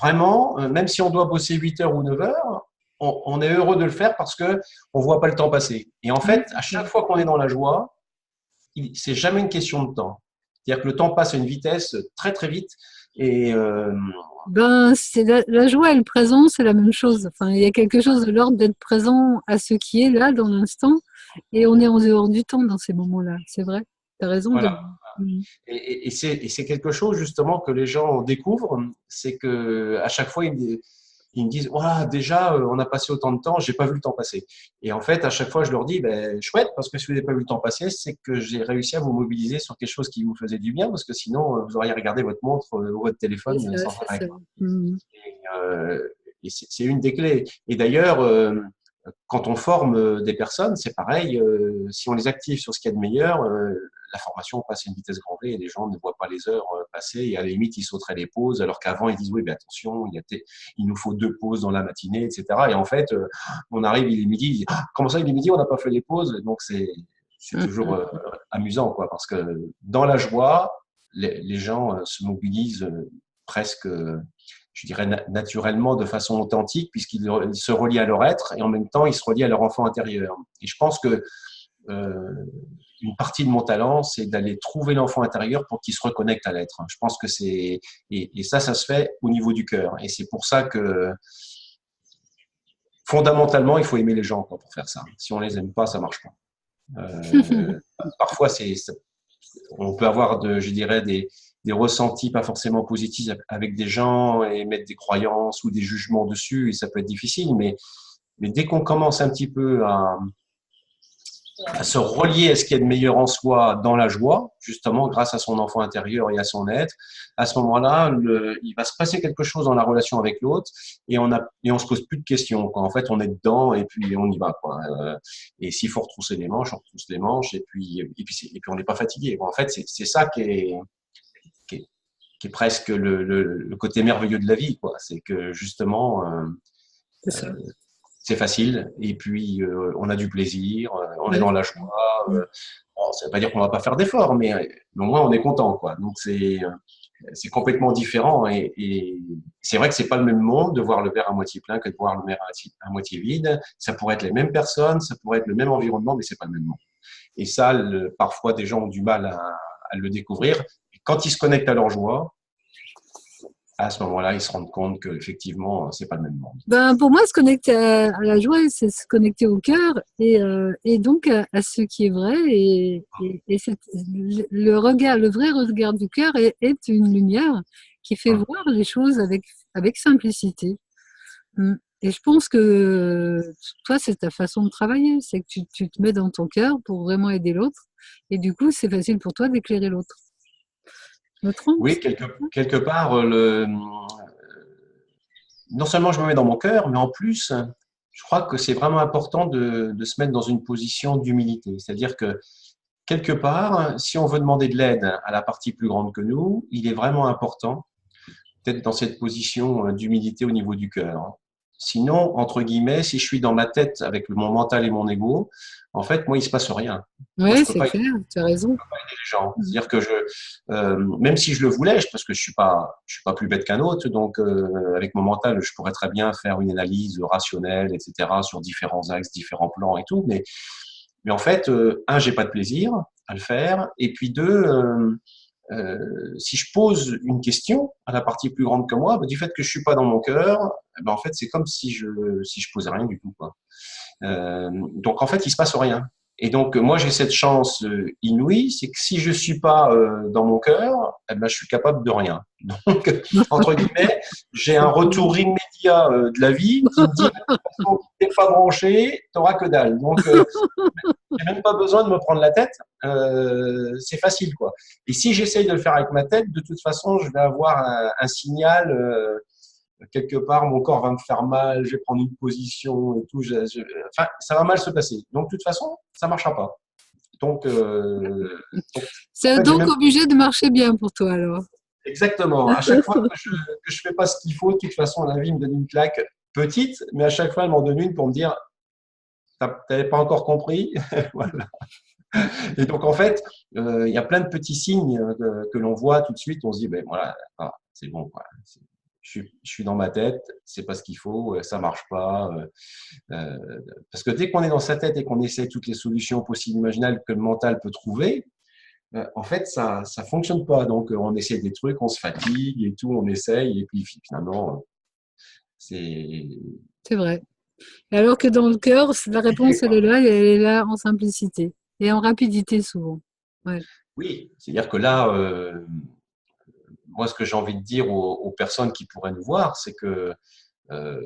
vraiment, même si on doit bosser 8 heures ou 9 heures, on est heureux de le faire parce que on voit pas le temps passer. Et en Oui, fait, à c'est ça. chaque fois qu'on est dans la joie, c'est jamais une question de temps. C'est-à-dire que le temps passe à une vitesse très très vite et Ben, c'est la joie et le présent, c'est la même chose. Enfin, il y a quelque chose de l'ordre d'être présent à ce qui est là, dans l'instant, et on est en dehors du temps dans ces moments-là. C'est vrai. Tu as raison de. voilà. Et c'est quelque chose justement que les gens découvrent, c'est que à chaque fois ils me disent voilà déjà on a passé autant de temps, j'ai pas vu le temps passer. Et en fait à chaque fois je leur dis ben chouette parce que si vous n'avez pas vu le temps passer, c'est que j'ai réussi à vous mobiliser sur quelque chose qui vous faisait du bien parce que sinon vous auriez regardé votre montre ou votre C'est téléphone ça, sans c'est arrêt. ça. Mhm. Et, euh, et c'est une des clés. Et d'ailleurs, quand on forme des personnes, c'est pareil. Si on les active sur ce qu'il y a de meilleur, la formation passe à une vitesse grand V et les gens ne voient pas les heures passer. Et à la limite, ils sauteraient les pauses, alors qu'avant, ils disent oui, mais attention, il nous faut 2 pauses dans la matinée, etc. Et en fait, on arrive, il est midi, ils disent ah, comment ça, il est midi, on n'a pas fait les pauses. Donc, c'est toujours amusant, quoi, parce que dans la joie, les gens se mobilisent presque, je dirais, naturellement, de façon authentique, puisqu'ils se relient à leur être et en même temps, ils se relient à leur enfant intérieur. Et je pense que une partie de mon talent, c'est d'aller trouver l'enfant intérieur pour qu'il se reconnecte à l'être. Je pense que et ça se fait au niveau du cœur. Et c'est pour ça que, fondamentalement, il faut aimer les gens, quoi, pour faire ça. Si on les aime pas, ça marche pas. Parfois, on peut avoir, je dirais, des ressentis pas forcément positifs avec des gens et mettre des croyances ou des jugements dessus, et ça peut être difficile, mais dès qu'on commence un petit peu à se relier à ce qu'il y a de meilleur en soi dans la joie, justement grâce à son enfant intérieur et à son être, à ce moment-là, il va se passer quelque chose dans la relation avec l'autre et on se pose plus de questions, quoi. En fait, on est dedans et puis on y va, quoi. Et s'il faut retrousser les manches, on retrousse les manches et puis on n'est pas fatigué. Bon, en fait, c'est ça qui est, qui est presque le côté merveilleux de la vie, quoi. C'est que justement, C'est ça. c'est facile et puis on a du plaisir, on est dans la joie. Bon, ça ne veut pas dire qu'on va pas faire d'efforts, mais au moins on est content, quoi. Donc c'est complètement différent et c'est vrai que c'est pas le même monde de voir le verre à moitié plein que de voir le verre à moitié vide. Ça pourrait être les mêmes personnes, ça pourrait être le même environnement, mais c'est pas le même monde. Et ça, parfois des gens ont du mal à le découvrir. Et quand ils se connectent à leur joie, à ce moment-là, ils se rendent compte qu'effectivement, c'est pas le même monde. Ben, pour moi, se connecter à la joie, c'est se connecter au cœur et donc à ce qui est vrai. Le regard, le vrai regard du cœur est une lumière qui fait voir les choses avec simplicité. Et je pense que toi, c'est ta façon de travailler, c'est que tu te mets dans ton cœur pour vraiment aider l'autre. Et du coup, c'est facile pour toi d'éclairer l'autre. Je me trompe? Oui, quelque part, non seulement je me mets dans mon cœur, mais en plus, je crois que c'est vraiment important de se mettre dans une position d'humilité. C'est-à-dire que quelque part, si on veut demander de l'aide à la partie plus grande que nous, il est vraiment important d'être dans cette position d'humilité au niveau du cœur. Sinon, entre guillemets, si je suis dans ma tête avec mon mental et mon ego, en fait, moi, il se passe rien. Moi, je Oui, peux c'est pas clair, tu as raison. les gens. C'est-à-dire que même si je le voulais, parce que je suis pas plus bête qu'un autre, donc avec mon mental, je pourrais très bien faire une analyse rationnelle, etc., sur différents axes, différents plans et tout, mais en fait, j'ai pas de plaisir à le faire, et puis deux, si je pose une question à la partie plus grande que moi, bah, du fait que je suis pas dans mon cœur, ben en fait, c'est comme si je posais rien du tout, quoi. Donc en fait, il se passe rien. Et donc moi j'ai cette chance inouïe, c'est que si je suis pas dans mon cœur, eh ben je suis capable de rien. Donc entre guillemets, j'ai un retour immédiat de la vie qui me dit de toute façon, si t'es pas branché, t'auras que dalle. Donc j'ai même pas besoin de me prendre la tête, c'est facile, quoi. Et si j'essaye de le faire avec ma tête, de toute façon, je vais avoir un signal. Quelque part, mon corps va me faire mal, je vais prendre une position et tout. Enfin, ça va mal se passer. Donc, de toute façon, ça marchera pas. Donc, en C'est fait, j'ai donc même obligé de marcher bien pour toi alors. exactement. À chaque fois que je fais pas ce qu'il faut, de toute façon, la vie me donne une claque petite, mais à chaque fois, elle m'en donne une pour me dire, t'avais pas encore compris. Voilà. Et donc, en fait, il y a plein de petits signes que l'on voit tout de suite. On se dit, ben voilà, ah, c'est bon, quoi. Je suis dans ma tête, c'est pas ce qu'il faut, ça marche pas. Parce que dès qu'on est dans sa tête et qu'on essaie toutes les solutions possibles, imaginables que le mental peut trouver, en fait, ça fonctionne pas. Donc, on essaie des trucs, on se fatigue et tout, on essaye, et puis finalement, c'est. C'est vrai. Alors que dans le cœur, la réponse, elle est là, et elle est là en simplicité et en rapidité souvent. Ouais. Oui, c'est-à-dire que là, moi, ce que j'ai envie de dire aux personnes qui pourraient nous voir, c'est que euh,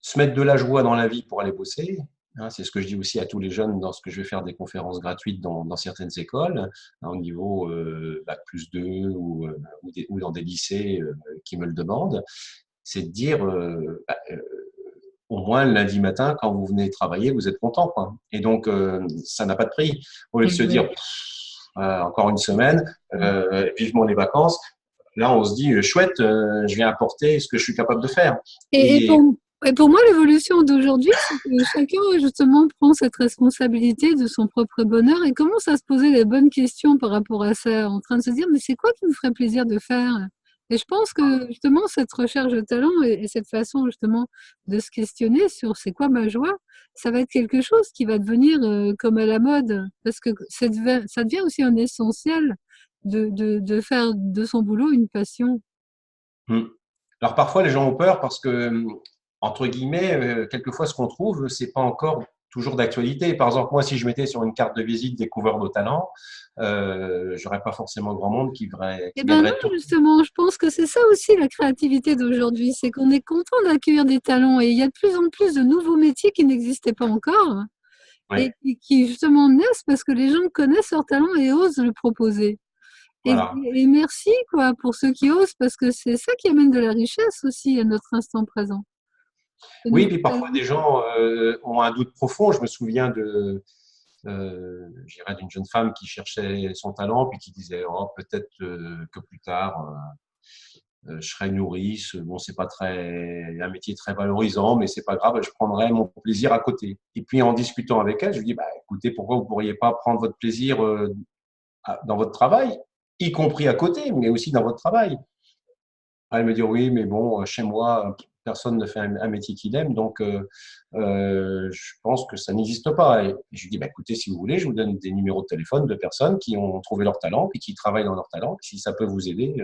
se mettre de la joie dans la vie pour aller bosser. Hein, c'est ce que je dis aussi à tous les jeunes dans ce que je vais faire des conférences gratuites dans certaines écoles, hein, au niveau Bac plus 2 ou dans des lycées qui me le demandent. C'est de dire, au moins le lundi matin, quand vous venez travailler, vous êtes content, quoi. Et donc, ça n'a pas de prix. Au lieu de se dire, Exact. encore une semaine, vivement les vacances, là, on se dit, chouette, je vais apporter ce que je suis capable de faire. Et, et Et pour, et pour moi, l'évolution d'aujourd'hui, c'est que chacun, justement, prend cette responsabilité de son propre bonheur et commence à se poser les bonnes questions par rapport à ça, en train de se dire, mais c'est quoi qui me ferait plaisir de faire? Et je pense que, justement, cette recherche de talent et cette façon, justement, de se questionner sur c'est quoi ma joie, ça va être quelque chose qui va devenir comme à la mode, parce que ça devient aussi un essentiel de faire de son boulot une passion. hmm. Alors parfois, les gens ont peur parce que, entre guillemets, quelquefois, ce qu'on trouve, c'est pas encore toujours d'actualité. Par exemple, moi, si je mettais sur une carte de visite découvreur de talent, j'aurais pas forcément grand monde Eh qui ben non, viendrait tout. justement, je pense que c'est ça aussi la créativité d'aujourd'hui, c'est qu'on est content d'accueillir des talents et il y a de plus en plus de nouveaux métiers qui n'existaient pas encore Oui, et qui justement naissent parce que les gens connaissent leur talent et osent le proposer. Et, voilà. et merci quoi pour ceux qui osent parce que c'est ça qui amène de la richesse aussi à notre instant présent. De Oui, nouveaux puis parfois des talents. gens ont un doute profond. Je me souviens je dirais d'une jeune femme qui cherchait son talent, puis qui disait, oh, peut-être que plus tard, je serai nourrice. Bon, c'est pas un métier très valorisant, mais c'est pas grave, je prendrai mon plaisir à côté. Et puis en discutant avec elle, je lui dis, bah, écoutez, pourquoi vous pourriez pas prendre votre plaisir dans votre travail, y compris à côté, mais aussi dans votre travail. Elle me dit, oui, mais bon, chez moi, personne ne fait un métier qu'il aime, donc je pense que ça n'existe pas. Et je lui dis, bah, écoutez, si vous voulez, je vous donne des numéros de téléphone de personnes qui ont trouvé leur talent et qui travaillent dans leur talent, si ça peut vous aider.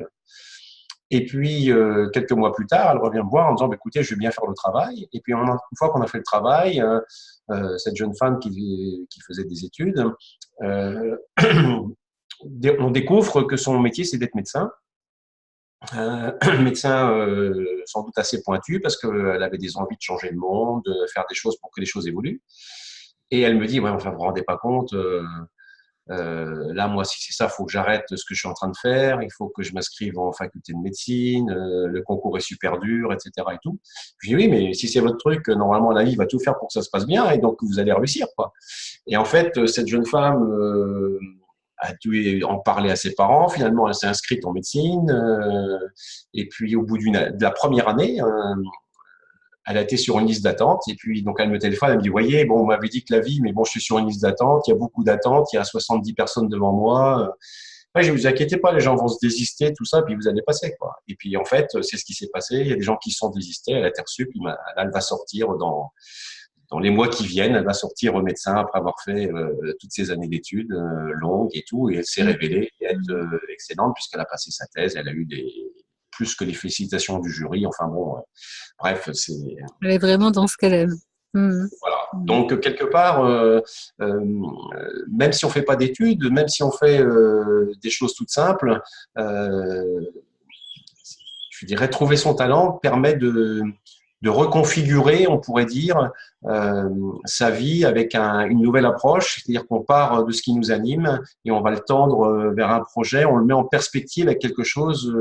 Et puis, quelques mois plus tard, elle revient me voir en disant, bah, écoutez, je vais bien faire le travail. Et puis, une fois qu'on a fait le travail, cette jeune femme qui faisait des études, euh, on découvre que son métier, c'est d'être médecin. Médecin sans doute assez pointu parce qu'elle avait des envies de changer le monde, de faire des choses pour que les choses évoluent. Et elle me dit, ouais, enfin, vous vous rendez pas compte, là, moi, si c'est ça, il faut que j'arrête ce que je suis en train de faire, il faut que je m'inscrive en faculté de médecine, le concours est super dur, etc. Et tout. Je dis, oui, mais si c'est votre truc, normalement, la vie va tout faire pour que ça se passe bien et donc vous allez réussir, quoi. Et en fait, cette jeune femme a dû en parler à ses parents. Finalement, elle s'est inscrite en médecine. Et puis, au bout de la première année, elle a été sur une liste d'attente. Et puis, donc, elle me téléphone, elle me dit, voyez, bon, on m'avait dit que la vie, mais bon, je suis sur une liste d'attente. Il y a beaucoup d'attentes. Il y a 70 personnes devant moi. Ouais, je vous inquiétez pas, les gens vont se désister, tout ça, puis vous allez passer, quoi. Et puis, en fait, c'est ce qui s'est passé. Il y a des gens qui se sont désistés. Elle a été reçue, puis elle va sortir dans les mois qui viennent, elle va sortir médecin après avoir fait toutes ces années d'études longues et tout, et elle s'est révélée être excellente puisqu'elle a passé sa thèse, elle a eu plus que les félicitations du jury. Enfin bon, bref, c'est Elle est vraiment dans ce qu'elle aime. Mhm. voilà. Mhm. Donc quelque part, même si on fait pas d'études, même si on fait des choses toutes simples, euh, je dirais trouver son talent permet de reconfigurer, on pourrait dire, euh, sa vie avec une nouvelle approche, c'est-à-dire qu'on part de ce qui nous anime et on va le tendre vers un projet, on le met en perspective avec quelque chose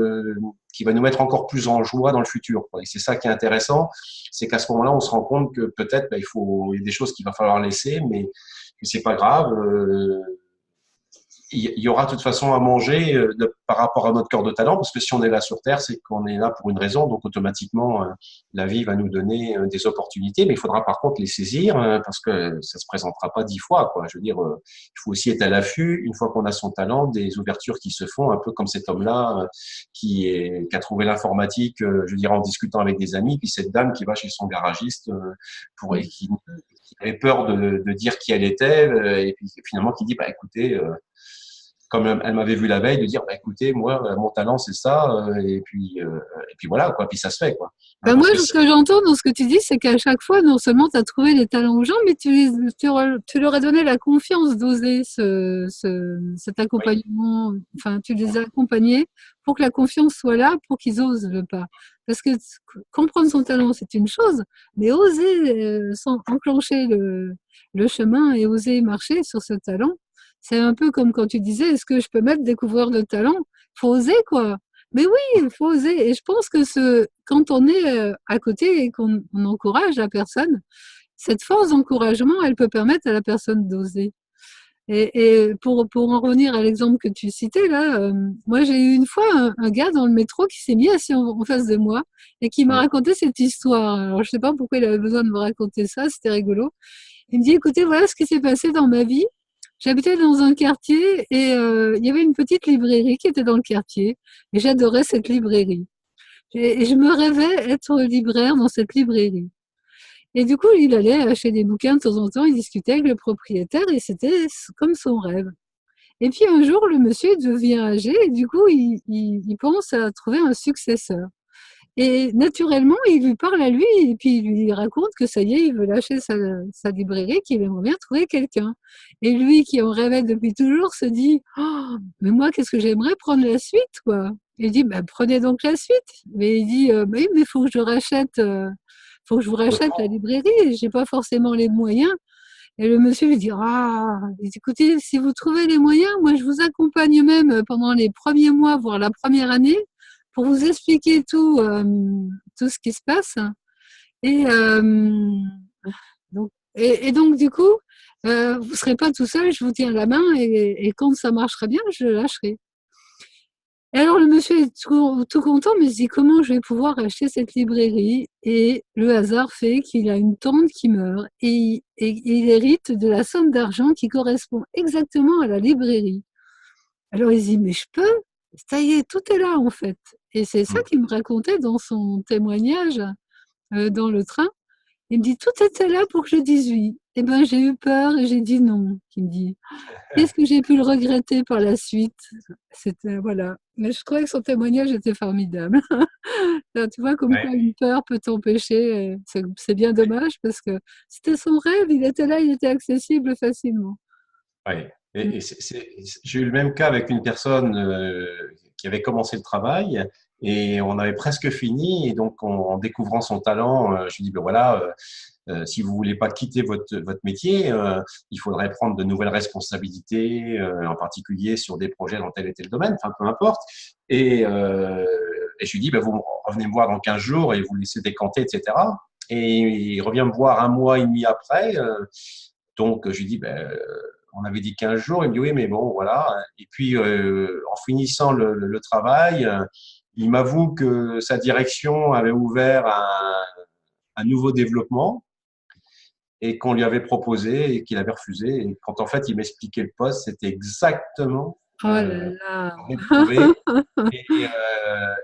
qui va nous mettre encore plus en joie dans le futur, quoi. Et c'est ça qui est intéressant, c'est qu'à ce moment-là, on se rend compte que peut-être il y a des choses qu'il va falloir laisser, mais que c'est pas grave. Il y aura de toute façon à manger par rapport à notre corps de talent, parce que si on est là sur Terre, c'est qu'on est là pour une raison, donc automatiquement, la vie va nous donner des opportunités, mais il faudra par contre les saisir, parce que ça se présentera pas 10 fois, quoi. Je veux dire, il faut aussi être à l'affût, une fois qu'on a son talent, des ouvertures qui se font, un peu comme cet homme-là qui a trouvé l'informatique, je dirais, en discutant avec des amis, puis cette dame qui va chez son garagiste et qui avait peur de dire qui elle était, et puis finalement qui dit, bah écoutez, comme elle m'avait vu la veille, de dire, bah, écoutez, moi, mon talent, c'est ça, et puis voilà, quoi, puis ça se fait, quoi. Hein, Ben moi, parce que ce que j'entends dans ce que tu dis, c'est qu'à chaque fois, non seulement tu as trouvé les talents aux gens, mais tu leur as donné la confiance d'oser cet oui, accompagnement. Enfin, tu les as accompagnés pour que la confiance soit là, pour qu'ils osent le pas. Parce que comprendre son talent, c'est une chose, mais oser enclencher le chemin et oser marcher sur ce talent, c'est un peu comme quand tu disais, est-ce que je peux mettre découvrir le talent? Faut oser, quoi. Mais oui, il faut oser. Et je pense que quand on est à côté et qu'on encourage la personne, cette force d'encouragement, elle peut permettre à la personne d'oser. Et pour en revenir à l'exemple que tu citais là, moi j'ai eu une fois un gars dans le métro qui s'est mis assis en face de moi et qui m'a Mm. raconté cette histoire. Alors je sais pas pourquoi il avait besoin de me raconter ça, c'était rigolo. Il me dit, écoutez, voilà ce qui s'est passé dans ma vie. J'habitais dans un quartier et il y avait une petite librairie qui était dans le quartier et j'adorais cette librairie. Et je me rêvais être libraire dans cette librairie. Et du coup, il allait acheter des bouquins de temps en temps, il discutait avec le propriétaire et c'était comme son rêve. Et puis un jour, le monsieur devient âgé et du coup, il pense à trouver un successeur. Et naturellement, il lui parle à lui et puis il lui raconte que ça y est, il veut lâcher sa librairie, qu'il aimerait bien trouver quelqu'un. Et lui, qui en rêvait depuis toujours, se dit oh, mais moi, qu'est-ce que j'aimerais prendre la suite, quoi. Il dit bah, prenez donc la suite. Mais il dit bah oui, mais il faut que je rachète, faut que je vous rachète la librairie et j'ai pas forcément les moyens. Et le monsieur lui dit ah, il dit, écoutez, si vous trouvez les moyens, moi je vous accompagne même pendant les premiers mois, voire la première année, pour vous expliquer tout ce qui se passe. Et, donc, du coup, vous ne serez pas tout seul, je vous tiens la main et quand ça marchera bien, je le lâcherai. Et alors, le monsieur est tout content, mais il se dit comment je vais pouvoir acheter cette librairie. Et le hasard fait qu'il a une tante qui meurt et il hérite de la somme d'argent qui correspond exactement à la librairie. Alors il se dit, mais je peux, ça y est, tout est là en fait. Et c'est ça Mm. qu'il me racontait dans son témoignage dans le train. Il me dit, tout était là pour que je dise oui. Eh ben, j'ai eu peur et j'ai dit non. Il me dit, qu'est-ce que j'ai pu le regretter par la suite? C'était, voilà. Mais je trouvais que son témoignage était formidable. Là, tu vois, comme quoi Ouais. une peur peut t'empêcher. C'est bien dommage parce que c'était son rêve, il était là, il était accessible facilement. Ouais. Mm. J'ai eu le même cas avec une personne qui avait commencé le travail et on avait presque fini. Et donc, en découvrant son talent, je lui dis, ben voilà, si vous voulez pas quitter votre métier, il faudrait prendre de nouvelles responsabilités, en particulier sur des projets dans tel et tel domaine, enfin peu importe. Et je lui dis, ben vous revenez me voir dans 15 jours et vous laissez décanter, etc. Et il revient me voir un mois et demi après. Donc, je lui dis, ben, on avait dit 15 jours. Il me dit, oui, mais bon, voilà. Et puis, en finissant le travail, il m'avoue que sa direction avait ouvert un nouveau développement et qu'on lui avait proposé et qu'il avait refusé. Et quand en fait, il m'expliquait le poste, c'était exactement Oh là là. qu'on avait trouvé. Et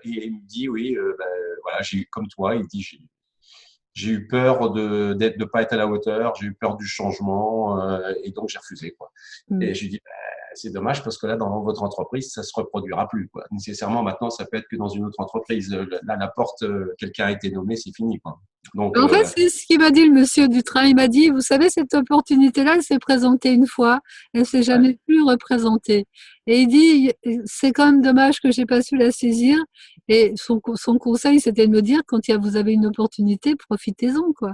il me dit, oui, ben, voilà, j'ai eu comme toi, il dit, j'ai eu peur de pas être à la hauteur, j'ai eu peur du changement et donc j'ai refusé quoi. Mm. Et je lui dis bah, c'est dommage parce que là dans votre entreprise ça se reproduira plus quoi. Nécessairement maintenant ça peut être que dans une autre entreprise. Là la porte quelqu'un a été nommé c'est fini quoi. Donc En fait, c'est ce qu'il m'a dit le monsieur du train. Il m'a dit, vous savez, cette opportunité-là, elle s'est présentée une fois, elle s'est ouais, jamais plus représentée. Et il dit, c'est quand même dommage que j'ai pas su la saisir. Et son conseil, c'était de me dire, quand vous avez une opportunité, profitez-en, quoi.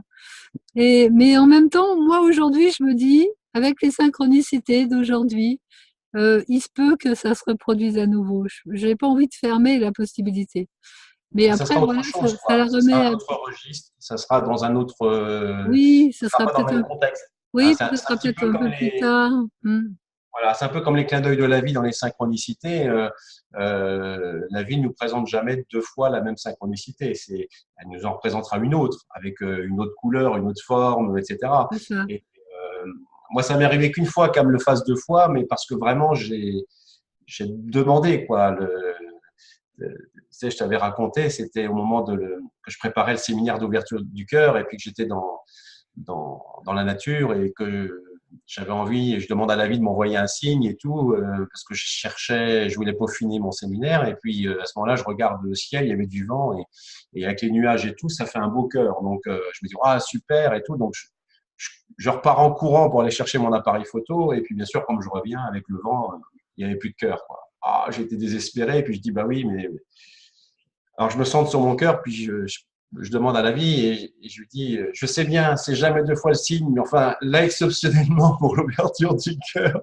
Mais en même temps, moi, aujourd'hui, je me dis, avec les synchronicités d'aujourd'hui, il se peut que ça se reproduise à nouveau. Je n'ai pas envie de fermer la possibilité. Mais ça après, sera voilà, autre chose ça quoi. la Ça sera remet. un autre registre, ça sera dans un autre, Oui, ce ça sera sera pas dans peut-être le même contexte. Hein, oui, ce c'est un sera petit peut-être peu un comme peu plus tard. Mmh. voilà, c'est un peu comme les clins d'œil de la vie dans les synchronicités. La vie ne nous présente jamais deux fois la même synchronicité. Elle nous en représentera une autre, avec une autre couleur, une autre forme, etc. C'est ça. Et moi, ça m'est arrivé qu'une fois qu'elle me le fasse deux fois, mais parce que vraiment, j'ai demandé, quoi. Tu sais, je t'avais raconté, c'était au moment que je préparais le séminaire d'ouverture du cœur et puis que j'étais dans la nature et que j'avais envie, et je demande à la vie de m'envoyer un signe et tout, parce que je voulais peaufiner mon séminaire. Et puis à ce moment-là, je regarde le ciel, il y avait du vent et avec les nuages et tout, ça fait un beau cœur. Donc je me dis, ah super et tout. Donc je repars en courant pour aller chercher mon appareil photo. Et puis bien sûr, quand je reviens avec le vent, il n'y avait plus de cœur, quoi. Ah, j'étais désespéré. Et puis je dis, bah oui, mais alors je me sens sur mon cœur, puis je demande à la vie et je lui dis, je sais bien, c'est jamais deux fois le signe, mais enfin, là, exceptionnellement pour l'ouverture du cœur.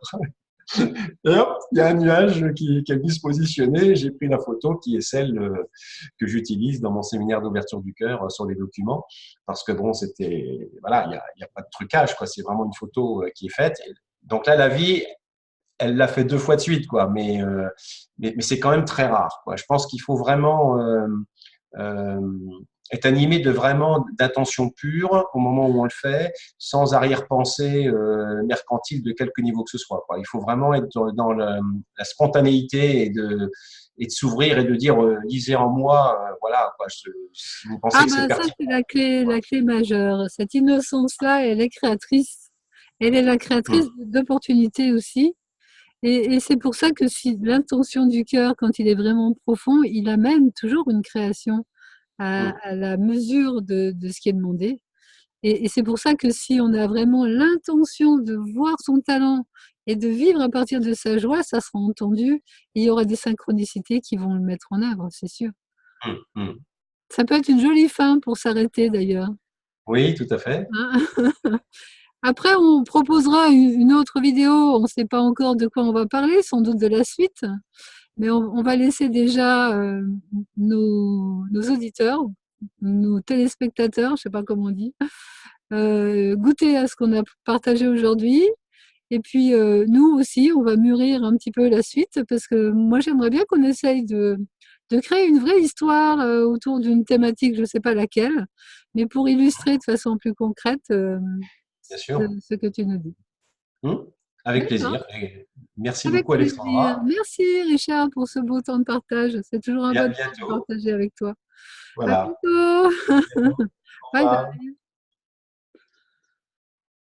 Et hop, il y a un nuage qui a dû se positionner. J'ai pris la photo qui est celle que j'utilise dans mon séminaire d'ouverture du cœur sur les documents. Parce que bon, c'était, voilà, il y a pas de trucage, quoi. C'est vraiment une photo qui est faite. Et donc là, la vie, elle l'a fait 2 fois de suite, quoi. Mais c'est quand même très rare, quoi. Je pense qu'il faut vraiment euh, être animé de vraiment d'intention pure au moment où on le fait, sans arrière-pensée mercantile de quelque niveau que ce soit, quoi. Il faut vraiment être dans la spontanéité et de s'ouvrir et de dire lisez en moi, voilà, quoi. Si vous pensez Ah que c'est ben ça pertinent. c'est la clé majeure. Cette innocence-là, elle est créatrice. Elle est la créatrice Hum, d'opportunités aussi. Et c'est pour ça que si l'intention du cœur, quand il est vraiment profond, il amène toujours une création hum, à la mesure de ce qui est demandé. Et c'est pour ça que si on a vraiment l'intention de voir son talent et de vivre à partir de sa joie, ça sera entendu. Et il y aura des synchronicités qui vont le mettre en œuvre, c'est sûr. hum. Ça peut être une jolie fin pour s'arrêter d'ailleurs, Oui, tout à fait. hein. Après, on proposera une autre vidéo. On ne sait pas encore de quoi on va parler, sans doute de la suite. Mais on va laisser déjà nos auditeurs, nos téléspectateurs, je ne sais pas comment on dit, goûter à ce qu'on a partagé aujourd'hui. Et puis, nous aussi, on va mûrir un petit peu la suite parce que moi, j'aimerais bien qu'on essaye de créer une vraie histoire autour d'une thématique, je ne sais pas laquelle, mais pour illustrer de façon plus concrète Bien sûr. ce que tu nous dis. Hum. Avec D'accord, plaisir. Et merci avec beaucoup, plaisir. Alexandra. Merci Richard pour ce beau temps de partage. C'est toujours un Et à bon temps de bientôt. partager avec toi. À Voilà. bientôt. À bientôt. Au Bye revoir. bye.